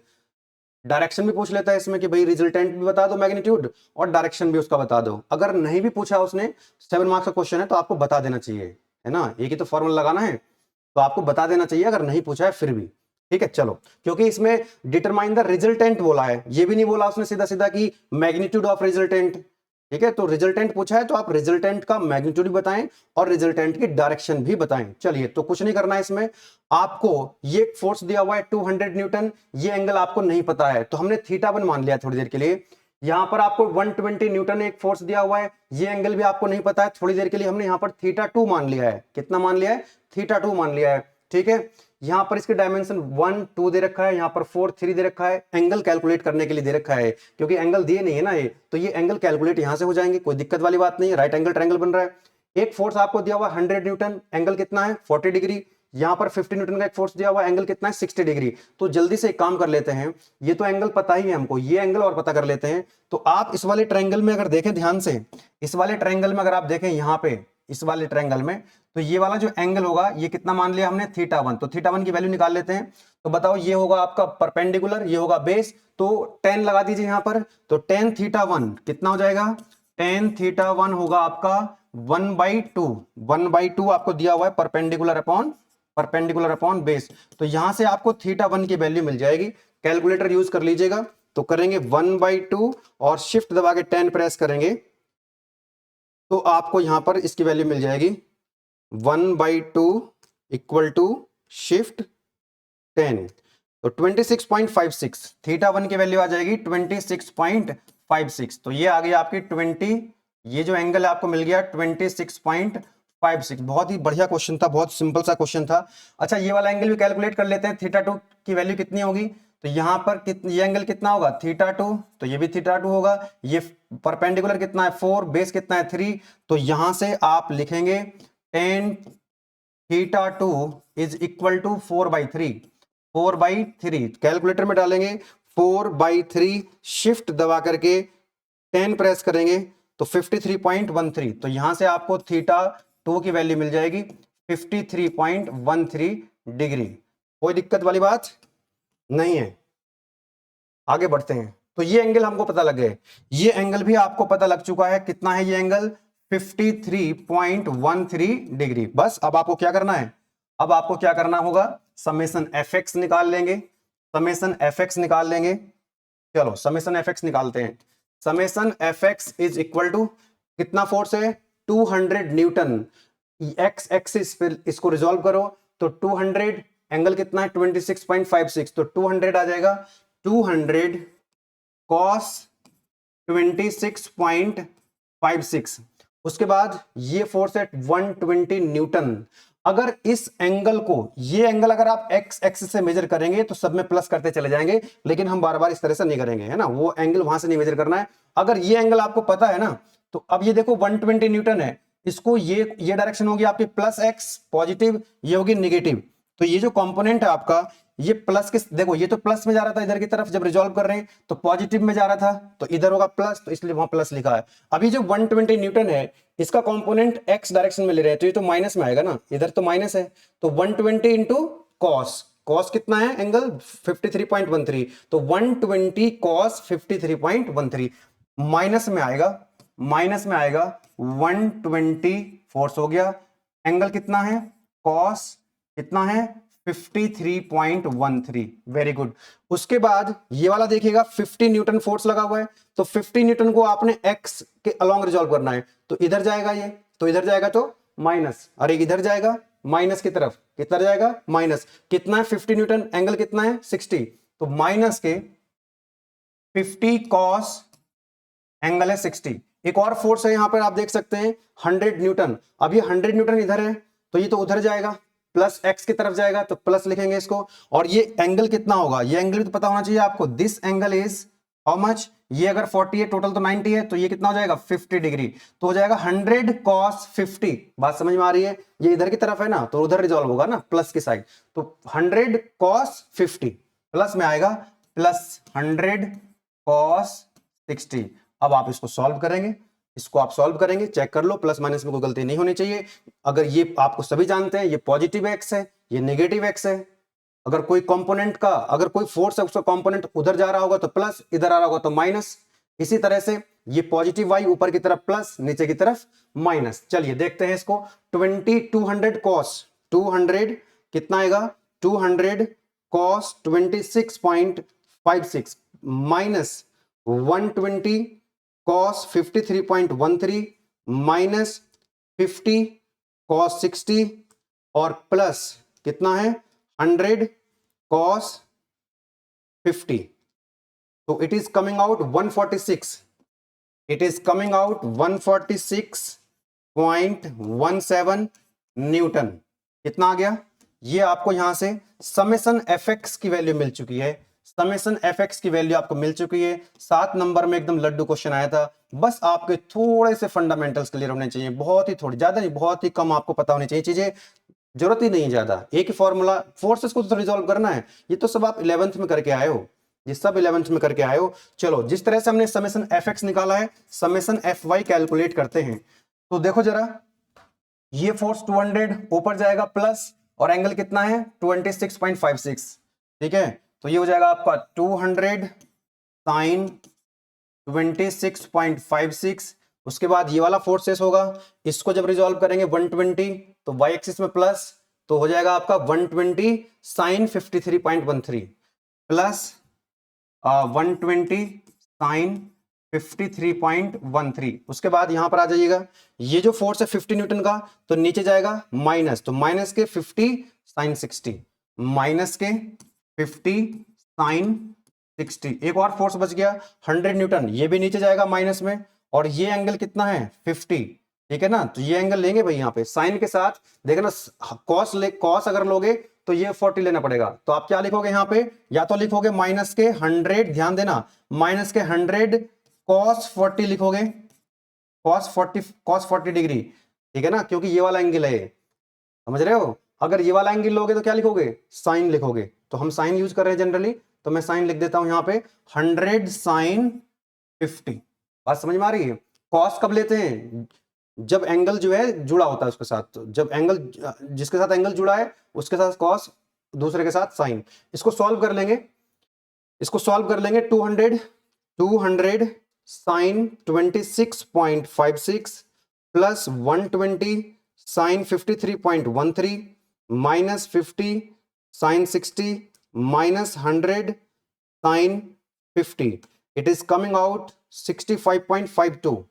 डायरेक्शन भी पूछ लेता है इसमें कि भाई रिजल्टेंट भी बता दो मैग्नीट्यूड और डायरेक्शन भी उसका बता दो। अगर नहीं भी पूछा उसने, 7 मार्क्स का क्वेश्चन है तो आपको बता देना चाहिए, है ना, एक ही तो फॉर्मूला लगाना है, तो आपको बता देना चाहिए अगर नहीं पूछा है फिर भी। ठीक है, चलो, क्योंकि इसमें डिटरमाइन द रिजल्टेंट बोला है, ये भी नहीं बोला उसने सीधा सीधा कि मैग्नीट्यूड ऑफ रिजल्टेंट। ठीक है, तो रिजल्टेंट पूछा है तो आप रिजल्टेंट का मैग्नीट्यूड भी बताएं और रिजल्टेंट की डायरेक्शन भी बताएं। चलिए, तो कुछ नहीं करना है इसमें, आपको ये फोर्स दिया हुआ है 200 न्यूटन, ये एंगल आपको नहीं पता है तो हमने θ1 मान लिया थोड़ी देर के लिए। यहां पर आपको 120 न्यूटन एक फोर्स दिया हुआ है, ये एंगल भी आपको नहीं पता है, थोड़ी देर के लिए हमने यहां पर θ2 मान लिया है। कितना मान लिया है, θ2 मान लिया है। ठीक है, यहां पर इसके डायमेंशन 1 2 दे रखा है, यहां पर 4 3 दे रखा है, एंगल कैलकुलेट करने के लिए दे रखा है, क्योंकि एंगल दिए नहीं है ना ये, तो ये एंगल कैलकुलेट यहां से हो जाएंगे, कोई दिक्कत वाली बात नहीं है, राइट एंगल ट्रायंगल बन रहा है। एक फोर्स आपको दिया हुआ 100 न्यूटन, एंगल कितना है 40 डिग्री, यहां पर 50 न्यूटन का एक फोर्स दिया हुआ, एंगल कितना है 60 डिग्री। तो जल्दी से एक काम कर लेते हैं, ये तो एंगल पता ही है हमको, ये एंगल और पता कर लेते हैं। तो आप इस वाले ट्रायंगल में अगर देखें ध्यान से, इस वाले ट्रायंगल में अगर आप देखें यहां पे इस वाले ट्रायंगल में, तो ये वाला जो एंगल होगा ये कितना मान लिया हमने θ1, तो θ1 की वैल्यू निकाल लेते हैं। तो बताओ ये होगा आपका परपेंडिकुलर, ये होगा बेस, तो 10 लगा दीजिए यहां पर, तो tan θ1 कितना हो जाएगा, tan θ1 होगा आपका 1/2, 1/2 आपको दिया हुआ है परपेंडिकुलर अपॉन बेस। तो यहां से आपको θ1 की वैल्यू मिल जाएगी, कैलकुलेटर यूज कर लीजिएगा। तो करेंगे 1/2 और शिफ्ट दबा के 10 प्रेस करेंगे, तो आपको यहां पर इसकी वैल्यू मिल जाएगी 1/2 इक्वल टू शिफ्ट 10, तो 26.56, θ1 की वैल्यू आ जाएगी 26.56। तो ये आ गई आपकी 20, ये जो एंगल है आपको मिल गया 26.56। बहुत ही बढ़िया क्वेश्चन था, बहुत सिंपल सा क्वेश्चन था। अच्छा, ये वाला एंगल भी कैलकुलेट कर लेते हैं, θ2 की वैल्यू कितनी होगी, तो यहां पर ये एंगल कितना होगा θ2, तो ये भी θ2 होगा, ये परपेंडिकुलर कितना है 4, बेस कितना है 3, तो यहां से आप लिखेंगे tan θ2 is equal to 4/3, 4/3 calculator में डालेंगे 4/3, शिफ्ट दबा करके 10 प्रेस करेंगे तो 53.13, तो यहां से आपको θ2 की वैल्यू मिल जाएगी 53.13 डिग्री। कोई दिक्कत वाली बात नहीं है, आगे बढ़ते हैं। तो ये एंगल हमको पता लग गए, ये एंगल भी आपको पता लग चुका है, कितना है ये एंगल 53.13 डिग्री। बस अब आपको क्या करना है, अब आपको क्या करना होगा, समेसन fx निकाल लेंगे, समेसन fx निकाल लेंगे। चलो समेसन fx निकालते हैं, summation fx is equal to कितना फोर्स है 200 न्यूटन, एक्स एक्सिस पे इसको रिजॉल्व करो तो 200 एंगल कितना है 26.56, तो 200 आ जाएगा 200 कॉस 26.56। उसके बाद ये फोर्स है 120 न्यूटन। अगर इस एंगल को, ये एंगल अगर आप एक्स एक्सिस से मेजर करेंगे तो सब में प्लस करते चले जाएंगे, लेकिन हम बार बार इस तरह से नहीं करेंगे, है ना, वो एंगल वहां से नहीं मेजर करना है। अगर ये एंगल आपको पता है ना, तो अब ये देखो 120 न्यूटन है, इसको ये डायरेक्शन होगी आपकी प्लस एक्स पॉजिटिव, ये होगी निगेटिव। तो ये जो कंपोनेंट है आपका, ये प्लस के, देखो ये तो प्लस में जा रहा था इधर की तरफ, जब रिजॉल्व कर रहे हैं तो पॉजिटिव में जा रहा था, तो इधर होगा प्लस, तो इसलिए वहां प्लस लिखा है। अभी जो 120 न्यूटन है, इसका कंपोनेंट एक्स डायरेक्शन में ले रहे हैं, तो ये तो माइनस में आएगा ना, इधर तो माइनस है, तो 120 इंटू कॉस, कॉस कितना है एंगल 53.13, तो 120 कॉस 53.13 माइनस में आएगा, माइनस में आएगा 120 फोर्स हो गया, एंगल कितना है कॉस कितना है 53.13, वेरी गुड। उसके बाद ये वाला देखिएगा 50 न्यूटन फोर्स लगा हुआ है, तो 50 न्यूटन को आपने एक्स के अलोंग रिजॉल्व करना है, तो इधर जाएगा ये, तो इधर जाएगा तो माइनस, और एक इधर जाएगा माइनस की तरफ, कितना जाएगा माइनस, कितना है 50 न्यूटन, एंगल कितना है 60, तो माइनस के 50 कॉस एंगल है 60। एक और फोर्स है यहां पर आप देख सकते हैं 100 न्यूटन, अब ये 100 न्यूटन इधर है, तो ये तो उधर जाएगा, प्लस एक्स की तरफ जाएगा, तो प्लस लिखेंगे इसको। और ये एंगल कितना होगा, ये एंगल भी तो पता होना चाहिए आपको, this angle is how much, ये अगर 40 है, टोटल तो 90 है, तो ये कितना हो जाएगा 50 डिग्री, तो हो जाएगा 100 cos 50। बात समझ में आ रही है, ये इधर की तरफ है ना, तो उधर रिजॉल्व होगा ना प्लस की साइड, तो 100 cos 50 प्लस में आएगा प्लस 100 cos 60। अब आप इसको सॉल्व करेंगे, इसको आप सॉल्व करेंगे, चेक कर लो, प्लस माइनस में कोई गलती नहीं होनी चाहिए। अगर ये आपको सभी जानते हैं, ये पॉजिटिव एक्स है, ये नेगेटिव एक्स है, अगर कोई कंपोनेंट का, अगर कोई फोर्स है उसका कंपोनेंट उधर जा रहा होगा तो प्लस, इधर आ रहा होगा तो माइनस, इसी तरह से ये पॉजिटिव वाई ऊपर की तरफ प्लस, नीचे की तरफ माइनस। चलिए देखते हैं इसको, 200 कॉस 200 कितना आएगा 200 cos 26.56 minus 120 cos 53.13 minus 50 cos 60 और प्लस कितना है 100 cos 50, तो it is coming out 146, it is coming out 146.17 Newton. कितना आ गया, ये आपको यहां से समेसन एफ एक्स की वैल्यू मिल चुकी है, समेसन एफ एक्स की वैल्यू आपको मिल चुकी है। 7 नंबर में एकदम लड्डू क्वेश्चन आया था, बस आपके थोड़े से फंडामेंटल्स क्लियर होने चाहिए, बहुत ही थोड़ी, ज्यादा नहीं, बहुत ही कम आपको पता होनी चाहिए चीजें, जरूरत ही नहीं ज्यादा, एक ही फॉर्मूला, फोर्सेस को तो रिजॉल्व करना है, ये तो सब आप 11th में करके आए हो, ये सब 11th में करके आए हो। चलो जिस तरह से हमने समेसन एफ एक्स निकाला है, समेसन एफ वाई कैलकुलेट करते हैं। तो देखो जरा, ये फोर्स 200 ऊपर जाएगा प्लस, और एंगल कितना है 26.56, ठीक है, तो ये हो जाएगा आपका 200 साइन 26.56। उसके बाद ये वाला फोर्सेस होगा, इसको जब रिजॉल्व करेंगे 120, तो वाई एक्सिस में प्लस, तो हो जाएगा आपका 120 साइन 53.13 प्लस 120 साइन 53.13। उसके बाद यहां पर आ जाइएगा, ये जो फोर्स है 50 न्यूटन का, तो नीचे जाएगा माइनस, तो माइनस के 50 साइन 60, माइनस के 50 साइन 60। एक और फोर्स बच गया 100 न्यूटन, ये भी नीचे जाएगा माइनस में, और ये एंगल कितना है 50, ठीक है ना, तो ये एंगल लेंगे भाई, यहाँ पे साइन के साथ देखना, कॉस अगर लोगे तो ये 40 लेना पड़ेगा, तो आप क्या लिखोगे यहाँ पे, या तो लिखोगे माइनस के 100, ध्यान देना, माइनस के 100 cos 40 लिखोगे, cos 40 डिग्री, ठीक है ना, क्योंकि ये वाला एंगल है, समझ रहे हो। अगर ये वाला एंगल लोगे तो क्या लिखोगे, साइन लिखोगे, तो हम साइन यूज कर रहे हैं जनरली, तो मैं साइन लिख देता हूं यहाँ पे 100 साइन 50। बात समझ में आ रही है। कॉस कब लेते हैं, जब एंगल जो है जुड़ा होता है उसके साथ, तो जब एंगल, जिसके साथ एंगल जुड़ा है उसके साथ कॉस, दूसरे के साथ साइन। इसको सॉल्व कर लेंगे, इसको सॉल्व कर लेंगे, 200 sine 26.56 plus 120 sine 53.13 minus 50 sine 60 minus 100 sine 50, it is coming out 65.52।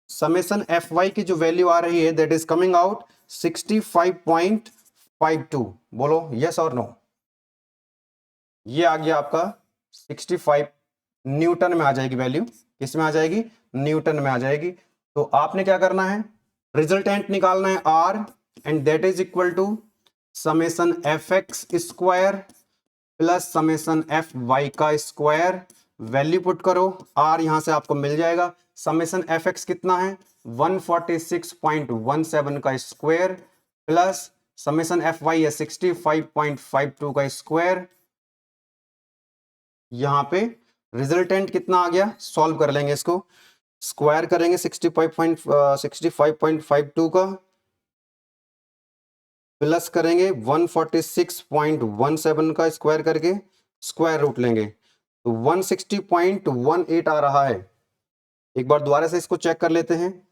Summation F Y की जो वैल्यू आ रही है दैट इज कमिंग आउट 65.52। बोलो यस और नो। ये आ गया आपका 65 न्यूटन में आ जाएगी वैल्यू। किस में आ जाएगी? न्यूटन में आ जाएगी। तो आपने क्या करना है, रिजल्टेंट निकालना है R, and that is equal to summation F X square plus summation F Y का स्क्वायर। वैल्यू पुट करो, आर यहां से आपको मिल जाएगा। समेसन एफ एक्स कितना है? 146.17 का square plus summation F Y है 65.52 का स्क्वायर। यहां पे रिजल्टेंट कितना आ गया, सॉल्व कर लेंगे इसको। स्क्वायर करेंगे 65.52 का प्लस करेंगे 146.17 का स्क्वायर करके स्क्वायर रूट लेंगे तो 160.18 आ रहा है। एक बार दोबारा से इसको चेक कर लेते हैं।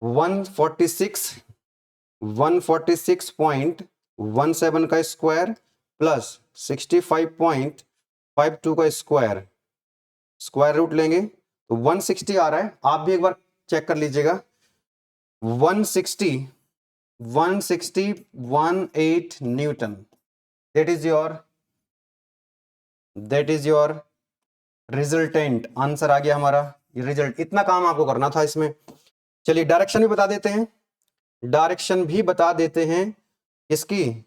146.17 का स्क्वायर प्लस 65.52 का स्क्वायर, स्क्वायर रूट लेंगे तो 160 आ रहा है। आप भी एक बार चेक कर लीजिएगा। 160.18 newton, that is your resultant. Answer आ गया हमारा रिजल्ट। इतना काम आपको करना था इसमें। चलिए डायरेक्शन भी बता देते हैं, इसकी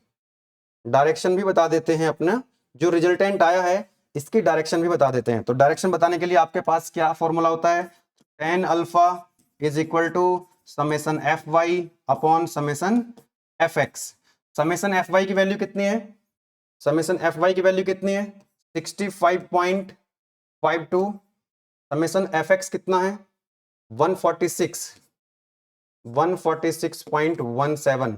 डायरेक्शन भी बता देते हैं। अपना जो रिजल्टेंट आया है इसकी डायरेक्शन भी बता देते हैं। तो डायरेक्शन बताने के लिए आपके पास क्या फॉर्मूला होता है? tan alpha is equal to summation F Y upon summation F X. Summation F Y की वैल्यू कितनी है? 65.52। समेसन एफ एक्स कितना है? 146.17।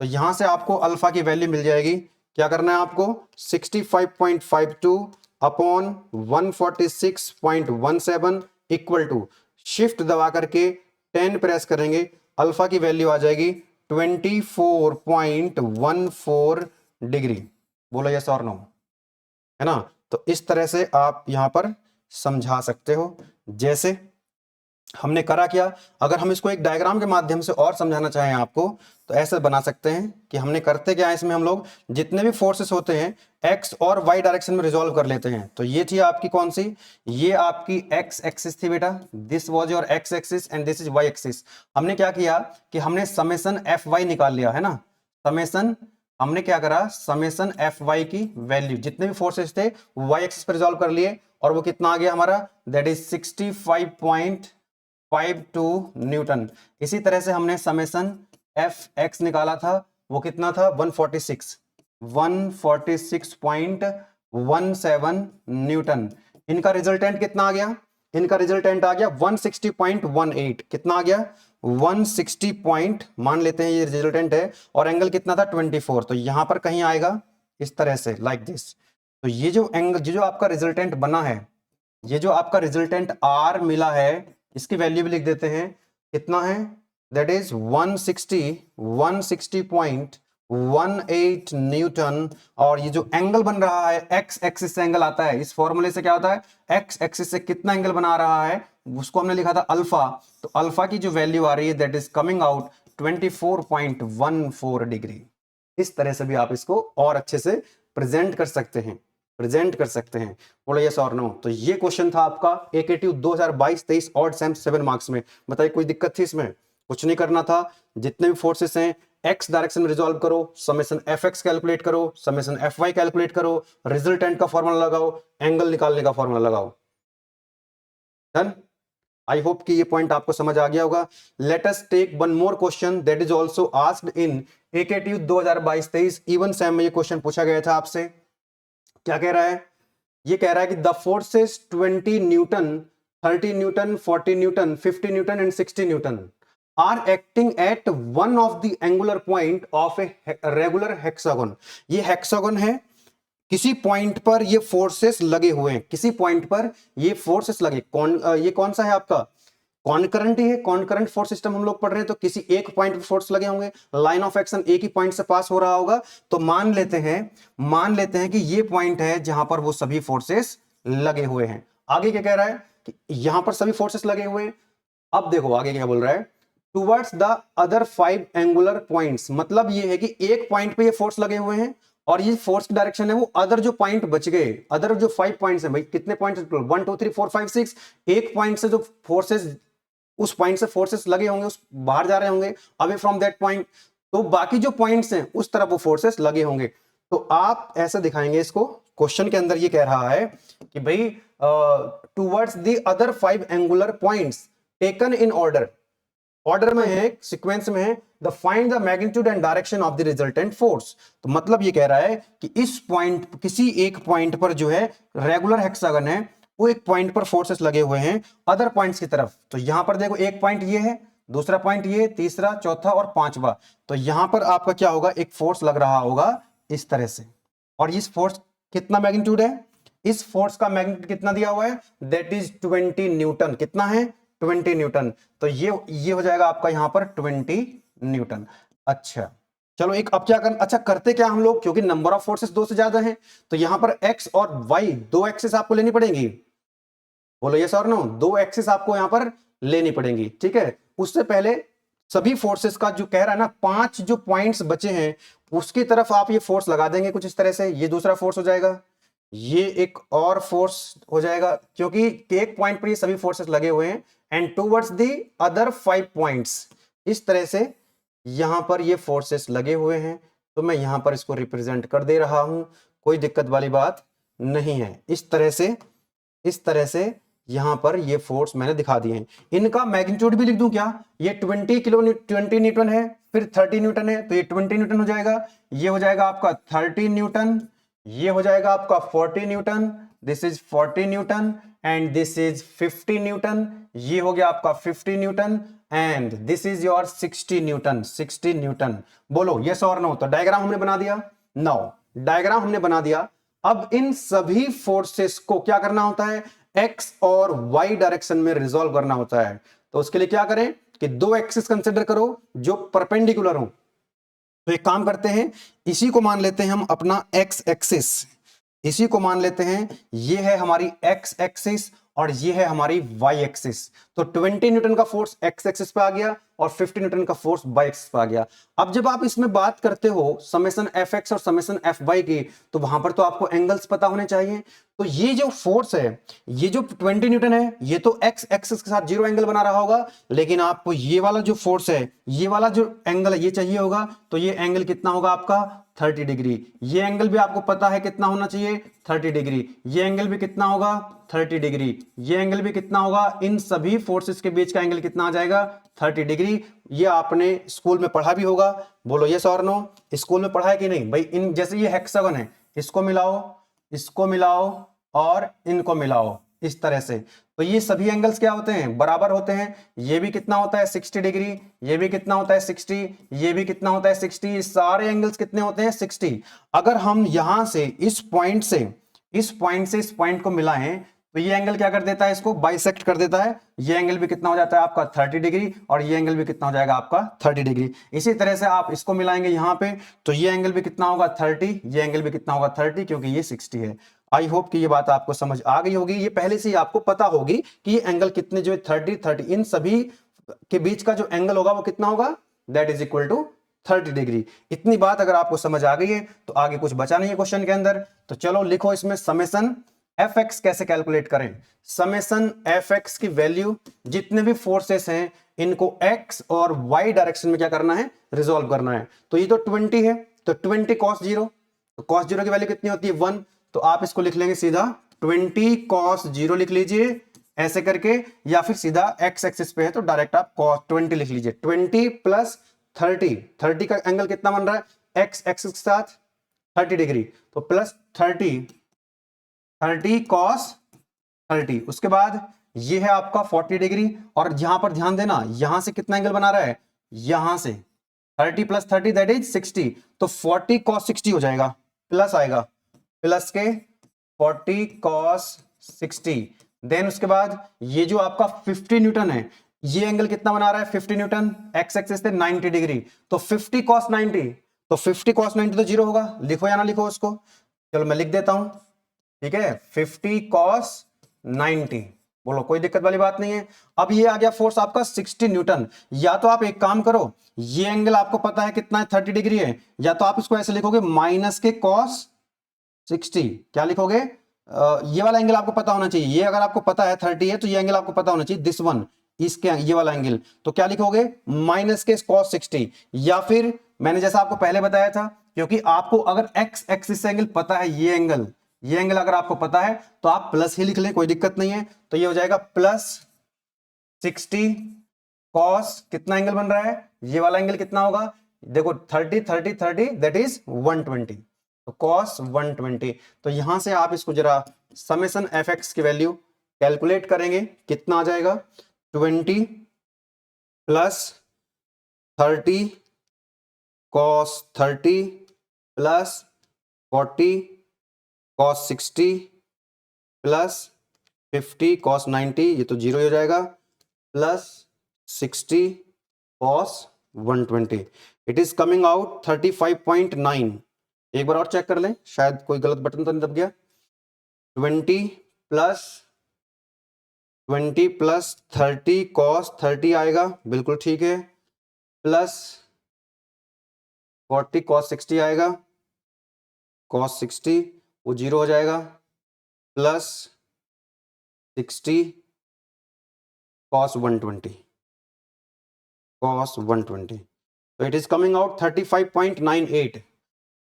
तो यहां से आपको अल्फा की वैल्यू मिल जाएगी। क्या करना है आपको? 65.52 अपॉन 146.17 इक्वल टू, शिफ्ट दबा करके 10 प्रेस करेंगे, अल्फा की वैल्यू आ जाएगी 24.14 डिग्री। बोलो यस और नो, है ना? तो इस तरह से आप यहां पर समझा सकते हो। जैसे हमने करा क्या, अगर हम इसको एक डायग्राम के माध्यम से और समझाना चाहें आपको तो ऐसे बना सकते हैं कि हमने करते क्या है, इसमें हम लोग जितने भी फोर्सेस होते हैं एक्स और वाई डायरेक्शन में रिजॉल्व कर लेते हैं। तो ये थी आपकी कौन सी? ये आपकी एक्स एक्सिस थी बेटा। This was your X axis and this is Y axis. हमने क्या किया कि हमने समेसन एफ वाई निकाल लिया, है ना? समेसन हमने क्या करा, समेसन एफ वाई की वैल्यू जितने भी फोर्सेस थे वाई एक्सिस पर रिजॉल्व कर लिए, और वो कितना आ गया हमारा? That is 65.52 Newton. इसी तरह से हमने समेसन एफ एक्स निकाला था, वो कितना था? 146.17 न्यूटन। इनका रिजल्टेंट कितना आ गया? इनका रिजल्टेंट आ गया 160.18। कितना आ गया? 160 पॉइंट मान लेते हैं ये रिजल्टेंट है, और एंगल कितना था? 24। तो यहां पर कहीं आएगा इस तरह से, लाइक दिस। तो ये जो एंगल, जो आपका रिजल्टेंट बना है, ये जो आपका रिजल्टेंट आर मिला है, इसकी वैल्यू भी लिख देते हैं। कितना है? That is 160.18 Newton. और ये जो एंगल बन रहा है एक्स एक्सिस से एंगल आता है, इस फॉर्मूले से क्या होता है, एक्स एक्सिस से कितना एंगल बना रहा है उसको हमने लिखा था अल्फा। तो अल्फा की जो वैल्यू आ रही है that is coming out 24.14 degree. इस तरह से भी आप इसको और अच्छे से प्रेजेंट कर सकते हैं, बोलो यस और नो। तो ये क्वेश्चन था आपका एकेटिव 2022-23 ऑड सैम 7 मार्क्स में। बताइए कोई दिक्कत थी इसमें? कुछ नहीं करना था। जितने भी फोर्सेस हैं एक्स डायरेक्शन में रिजॉल्व करो, समेसन एफ एक्स कैलकुलेट करो, समेसन एफ वाई कैलकुलेट करो, रिजल्टेंट का फॉर्मूला लगाओ, एंगल निकालने का फॉर्मूला लगाओ। डन। आई होप कि ये पॉइंट आपको समझ आ गया होगा। Let us take one more question that is also asked in एकेटिव 2022-23 इवन सैम में ये क्वेश्चन पूछा गया था आपसे। क्या कह रहा है? ये कह रहा है कि the forces 20 newton, 30 newton, 40 newton, 50 newton and 60 newton are acting at one of the angular point of a regular hexagon. ये हेक्सागन है, किसी पॉइंट पर ये फोर्सेस लगे हुए हैं, किसी पॉइंट पर ये फोर्सेस लगे। ये कौन सा है आपका? कॉन्करेंट ही है। कॉन्करेंट फोर्स सिस्टम हम लोग पढ़ रहे हैं, तो किसी एक पॉइंट पर फोर्स लगे होंगे, लाइन ऑफ एक्शन एक ही पॉइंट से पास हो रहा होगा। तो मान लेते हैं कि ये पॉइंट है जहां पर वो सभी फोर्सेस लगे हुए हैं। आगे क्या कह रहा है कि यहां पर सभी फोर्सेस लगे हुए हैं, अब देखो आगे क्या बोल रहा है, towards the other 5 angular points, मतलब ये है कि एक पॉइंट पे ये फोर्स लगे हुए हैं और ये फोर्स की डायरेक्शन है वो अदर जो पॉइंट बच गए, अदर जो 5 पॉइंट्स हैं भाई, कितने पॉइंट्स, 1 2 3 4 5 6, एक पॉइंट से जो फोर्सेस, उस पॉइंट से फोर्सेस लगे होंगे, उस बाहर जा रहे होंगे अवे फ्रॉम दैट पॉइंट, तो बाकी जो पॉइंट्स हैं उस तरफ वो फोर्सेस लगे होंगे। तो आप ऐसे दिखाएंगे इसको, क्वेश्चन के अंदर ये कह रहा है कि भाई towards the other 5 angular points taken in order, order में है, सीक्वेंस में है, the find the magnitude and direction of the resultant force. तो मतलब ये कह रहा है कि इस पॉइंट, किसी एक पॉइंट पर जो है रेगुलर हेक्सागन है, वो एक पॉइंट पर फोर्सेस लगे हुए हैं अदर पॉइंट्स की तरफ। तो यहां पर देखो एक पॉइंट ये है, दूसरा पॉइंट ये, तीसरा, चौथा और पांचवा, तो यहां पर आपका क्या होगा, एक फोर्स लग रहा होगा इस तरह से। और इस फोर्स कितना मैग्नीट्यूड है, इस फोर्स का मैग्नीट्यूड कितना दिया हुआ है, दैट इज 20 न्यूटन। कितना है, 20 न्यूटन। तो ये हो जाएगा आपका यहां पर 20 न्यूटन। अच्छा चलो एक अब क्या कर, अच्छा करते क्या हम लोग, क्योंकि नंबर ऑफ फोर्सेस 2 से ज्यादा हैं, तो यहां पर एक्स और वाई दो एक्सिस आपको लेनी पड़ेंगी। बोलो यस और नो, दो एक्सिस आपको यहां पर लेनी पड़ेंगी, ठीक है। उससे पहले सभी फोर्सेस का जो कह रहा है ना, 5 जो पॉइंट्स बचे हैं उसकी तरफ आप ये फोर्स लगा देंगे कुछ इस तरह से, ये दूसरा फोर्स हो जाएगा, ये एक और फोर्स हो जाएगा, क्योंकि एक पॉइंट पर ये सभी फोर्सेस लगे हुए हैं, and towards the other 5 points, इस तरह से यहां पर ये फोर्सेस लगे हुए हैं। तो मैं यहां पर इसको रिप्रेजेंट कर दे रहा हूं, कोई दिक्कत वाली बात नहीं है। इस तरह से यहां पर ये फोर्स मैंने दिखा दिए हैं। इनका मैग्नीट्यूड भी लिख दूं क्या, ये 20 न्यूटन है, फिर 30 न्यूटन है, तो ये 20 न्यूटन हो जाएगा, ये हो जाएगा आपका 30 न्यूटन, ये हो जाएगा आपका 40 Newton, this is 40 Newton and this is 50 Newton, ये हो गया आपका 50 newton and this is your 60 Newton, 60 Newton. बोलो यस और नो। तो डायग्राम हमने बना दिया, नो डायग्राम हमने बना दिया। अब इन सभी फोर्सेस को क्या करना होता है, एक्स और वाई डायरेक्शन में रिजॉल्व करना होता है। तो उसके लिए क्या करें कि दो एक्सिस कंसिडर करो जो परपेंडिकुलर हो। तो एक काम करते हैं, इसी को मान लेते हैं हम अपना एक्स एक्सिस, इसी को मान लेते हैं ये है हमारी एक्स एक्सिस और ये है हमारी वाई एक्सिस। तो 20 न्यूटन का फोर्स एक्स एक्सिस पे आ गया और 50 न्यूटन का फोर्स वाई एक्सिस पे आ गया। अब जब आप इसमें बात करते हो समेशन एफ एक्स और समेशन एफ वाई की, तो वहां पर तो आपको एंगल्स पता होने चाहिए। तो ये जो फोर्स है, ये जो 20 न्यूटन है, ये तो एक्स एक्सिस के साथ 0 एंगल बना रहा होगा, लेकिन आपको ये वाला जो फोर्स है, ये वाला जो एंगल है ये चाहिए होगा, तो ये एंगल कितना होगा आपका 30 डिग्री। ये एंगल भी आपको पता है कितना होना चाहिए 30 डिग्री, ये एंगल भी कितना होगा 30 डिग्री, ये एंगल भी कितना होगा, इन सभी फोर्सेस के बीच का एंगल कितना आ जाएगा 30 डिग्री। ये आपने स्कूल में पढ़ा भी होगा, बोलो यस और नो, स्कूल में पढ़ा है कि नहीं भाई। इन जैसे ये हेक्सागन है, इसको मिलाओ, इसको मिलाओ और इनको मिलाओ इस तरह से, तो ये सभी एंगल्स क्या होते हैं, बराबर होते हैं। ये भी कितना होता है 60 डिग्री, ये भी कितना होता है 60, ये भी कितना होता है 60, सारे एंगल्स कितने होते हैं 60। अगर हम यहां से इस पॉइंट से इस पॉइंट को मिलाएं, तो ये एंगल क्या कर देता है, इसको बाइसेक्ट कर देता है। ये एंगल भी कितना हो जाता है आपका 30 डिग्री और ये एंगल भी कितना हो जाएगा आपका 30 डिग्री। इसी तरह से आप इसको मिलाएंगे यहां पे, तो ये एंगल भी कितना होगा 30, ये एंगल भी कितना होगा 30, क्योंकि ये 60 है। आई होप कि ये बात आपको समझ आ गई होगी, ये पहले से ही आपको पता होगी कि ये एंगल कितने जो है 30 इन सभी के बीच का जो एंगल होगा वो कितना होगा, that is equal to 30 degree. इतनी बात अगर आपको समझ आ गई है तो आगे कुछ बचा नहीं है क्वेश्चन के अंदर। तो चलो लिखो इसमें समेशन एफ एक्स कैसे कैलकुलेट करें। समेशन एफ एक्स की वैल्यू, जितने भी फोर्सेस हैं इनको एक्स और वाई डायरेक्शन में क्या करना है, रिजोल्व करना है। तो ये तो 20 है, तो 20 cos 0, तो cos 0 की वैल्यू कितनी होती है 1, तो आप इसको लिख लेंगे सीधा 20 cos 0 लिख लीजिए ऐसे करके, या फिर सीधा एक्स एक्सिस पे है तो डायरेक्ट आप cos 20 लिख लीजिए। 20 प्लस 30 का एंगल कितना बन रहा है एक्स एक्सिस के साथ 30 डिग्री, तो प्लस 30 cos 30, उसके बाद ये है आपका 40 डिग्री, और यहां पर ध्यान देना यहां से कितना एंगल बना रहा है, यहां से 30 प्लस 30 दैट इज 60, तो 40 cos 60 हो जाएगा, प्लस आएगा, प्लस के 40 cos 60। देन उसके बाद ये जो आपका 50 न्यूटन है, ये एंगल कितना बना रहा है 50 न्यूटन, एक्स एक्सिस से 90 डिग्री, तो 50 cos 90, तो 50 cos 90 तो जीरो होगा, लिखो या ना लिखो उसको, चलो मैं लिख देता हूं, ठीक है 50 cos 90, बोलो कोई दिक्कत वाली बात नहीं है। अब ये आ गया फोर्स आपका 60 न्यूटन। या तो आप एक काम करो, ये एंगल आपको पता है कितना है, 30 डिग्री है, या तो आप इसको ऐसे लिखोगे माइनस के कॉस 60। क्या लिखोगे? ये वाला एंगल आपको पता होना चाहिए, ये अगर आपको पता है 30 है तो ये एंगल आपको पता होना चाहिए, दिस वन, इसके ये वाला एंगल। तो क्या लिखोगे? माइनस के कॉस 60। या फिर मैंने जैसा आपको पहले बताया था, क्योंकि आपको अगर एक्स एक्सिस एंगल पता है, ये एंगल अगर आपको पता है तो आप प्लस ही लिख लें, कोई दिक्कत नहीं है। तो ये हो जाएगा प्लस 60 कॉस, कितना एंगल बन रहा है, ये वाला एंगल कितना होगा, देखो 30 30 30 दैट इज 120, तो कॉस 120। तो यहां से आप इसको जरा समेशन एफ एक्स की वैल्यू कैलकुलेट करेंगे, कितना आ जाएगा, 20 plus 30 cos 30 plus 40 cos 60 plus 50 cos 90, ये तो जीरो हो जाएगा, plus 60 cos 120। It is coming out 35.9। एक बार और चेक कर लें, शायद कोई गलत बटन तो नहीं दब गया। 20 प्लस 30 कॉस 30 आएगा, बिल्कुल ठीक है, प्लस 40 कॉस 60 आएगा, कॉस 60 वो जीरो हो जाएगा, प्लस 60 cos 120, cos 120। तो इट इज कमिंग आउट 35.98,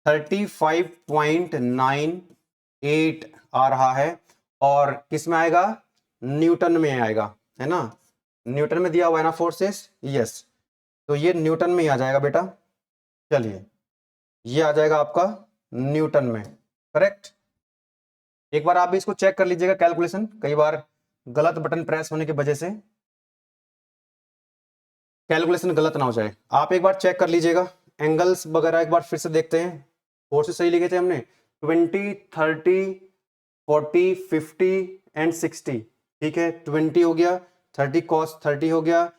35.98 आ रहा है। और किस में आएगा? न्यूटन में आएगा, है ना, न्यूटन में दिया हुआ है ना फोर्सेस, यस, तो ये न्यूटन में ही आ जाएगा बेटा। चलिए ये आ जाएगा आपका न्यूटन में, करेक्ट। एक बार आप भी इसको चेक कर लीजिएगा कैलकुलेशन, कई बार गलत बटन प्रेस होने की वजह से कैलकुलेशन गलत ना हो जाए। आप एक बार चेक कर लीजिएगा एंगल्स वगैरह, एक बार फिर से देखते हैं। फोर्सेस सही लिखे थे हमने, 20 30 40 50 एंड 60, ठीक है, 20 हो गया, 30 cos 30 हो गया,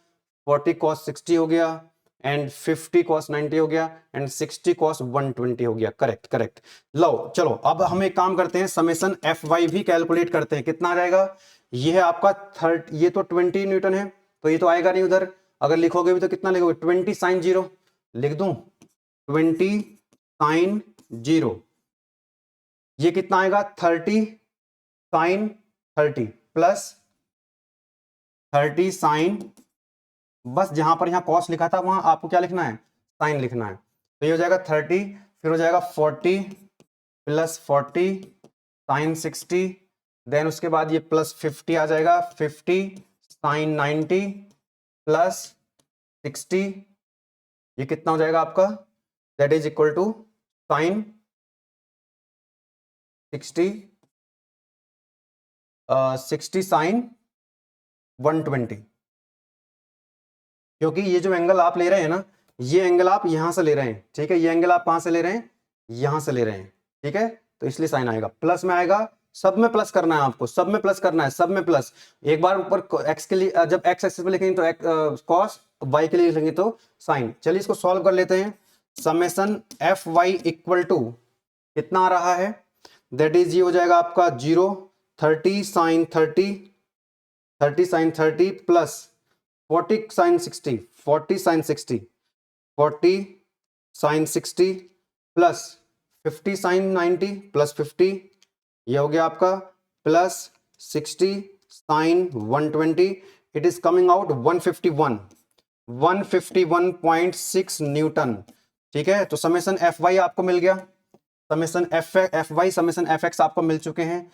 40 cos 60 हो गया, एंड 50 cos 90 हो गया, एंड 60 cos 120 हो गया, करेक्ट करेक्ट। लो चलो अब हम एक काम करते हैं, समेशन एफ वाई भी कैलकुलेट करते हैं, कितना आ जाएगा। ये है आपका 30, ये तो 20 न्यूटन है, तो ये तो आएगा नहीं उधर, अगर लिखोगे भी तो कितना लिखोगे, 20 साइन जीरो लिख दूं, 20 साइन जीरो, ये कितना आएगा, 30 साइन 30 प्लस 30 साइन, बस जहां पर यहां कॉस लिखा था वहां आपको क्या लिखना है, साइन लिखना है। तो ये हो जाएगा 30, फिर हो जाएगा 40 प्लस 40 साइन 60, देन उसके बाद ये प्लस 50 आ जाएगा, 50 साइन 90 प्लस 60, ये कितना हो जाएगा आपका, that is equal to sine 60 60 sine 120। क्योंकि ये जो एंगल आप ले रहे हैं ना, ये एंगल आप यहां से ले रहे हैं, ठीक है, ये एंगल आप कहां से ले रहे हैं, यहां से ले रहे हैं, ठीक है, तो इसलिए साइन आएगा, प्लस में आएगा, सब में प्लस करना है आपको, सब में प्लस करना है, सब में प्लस। एक बार ऊपर एक्स के लिए, जब एक्स एक्सिस पे लिखेंगे तो कॉस, वाई के लिए लिखेंगे तो साइन। चलिए इसको सॉल्व कर लेते हैं। Summation F Y equal to कितना आ रहा है, दैट इज ये हो जाएगा आपका 0, 30 sine 30, 30 sine 30 plus 40 sine 60, 40 sine 60, 40 sine 60 plus 50 sine 90 plus 50, ये हो गया आपका, plus 60 sine 120, it is coming out 151.6 newton, ठीक है। तो समेशन एफ वाई आपको मिल गया, summation F Y summation F X आपको मिल चुके हैं।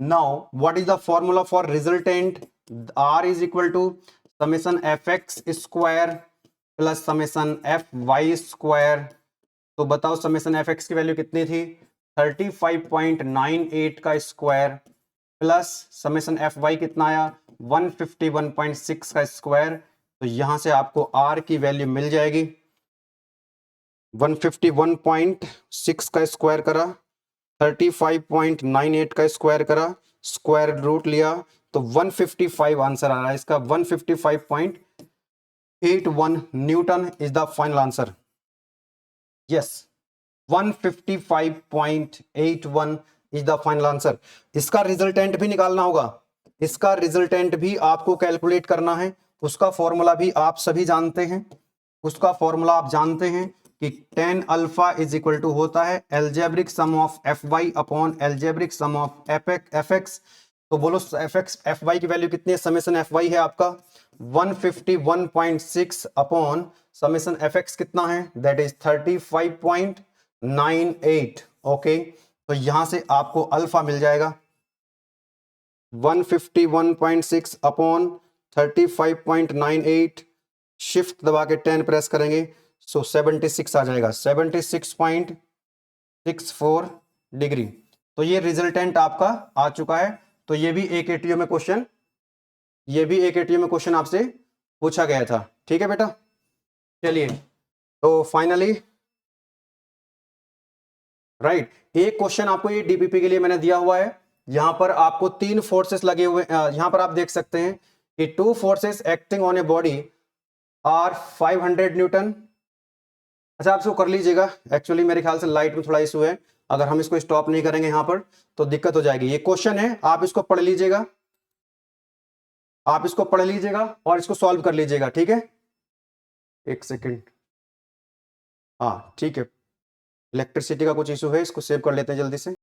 Now what is the formula for resultant, R is equal to summation F X square plus summation F Y square. तो बताओ समेशन एफ एक्स की वैल्यू कितनी थी, 35.98 का square plus summation F Y कितना आया, 151.6 का स्क्वायर। तो यहां से आपको आर की वैल्यू मिल जाएगी, 151.6 का स्क्वायर करा, 35.98 का स्क्वायर करा, स्क्वायर रूट लिया, तो 155 आंसर आ रहा है इसका, 155.81 Newton is the final answer. Yes, 155.81 is the final answer. इसका रिजल्टेंट भी निकालना होगा, इसका रिजल्टेंट भी आपको कैलकुलेट करना है, उसका फॉर्मूला भी आप सभी जानते हैं, उसका फॉर्मूला आप जानते हैं कि tan alpha is equal to होता है algebraic sum of F Y upon algebraic sum of F X. तो बोलो एफ वाई की वैल्यू कितनी है, समेसन एफ वाई है आपका 151.6 अपॉन समेसन एफ एक्स कितना है, दैट इज 35.98। ओके, तो यहां से आपको अल्फा मिल जाएगा 151.6 अपॉन 35.98, शिफ्ट दबा के 10 प्रेस करेंगे सो 76 आ जाएगा, 76.64 डिग्री। तो ये रिजल्टेंट आपका आ चुका है। तो ये भी एक एटीओ में क्वेश्चन, ये भी एक एटीओ में क्वेश्चन आपसे पूछा गया था। ठीक है बेटा, चलिए तो फाइनली राइट, एक क्वेश्चन आपको ये डीपीपी के लिए मैंने दिया हुआ है। यहां पर आपको 3 फोर्सेस लगे हुए, यहां पर आप देख सकते हैं कि 2 forces acting on a body are 500 newton. अच्छा आप इसको कर लीजिएगा, एक्चुअली मेरे ख्याल से लाइट में थोड़ा इशू है, अगर हम इसको स्टॉप नहीं करेंगे यहां पर तो दिक्कत हो जाएगी। ये क्वेश्चन है, आप इसको पढ़ लीजिएगा, आप इसको पढ़ लीजिएगा और इसको सॉल्व कर लीजिएगा। ठीक है, एक सेकेंड, हाँ ठीक है, इलेक्ट्रिसिटी का कुछ इशू है, इसको सेव कर लेते हैं जल्दी से।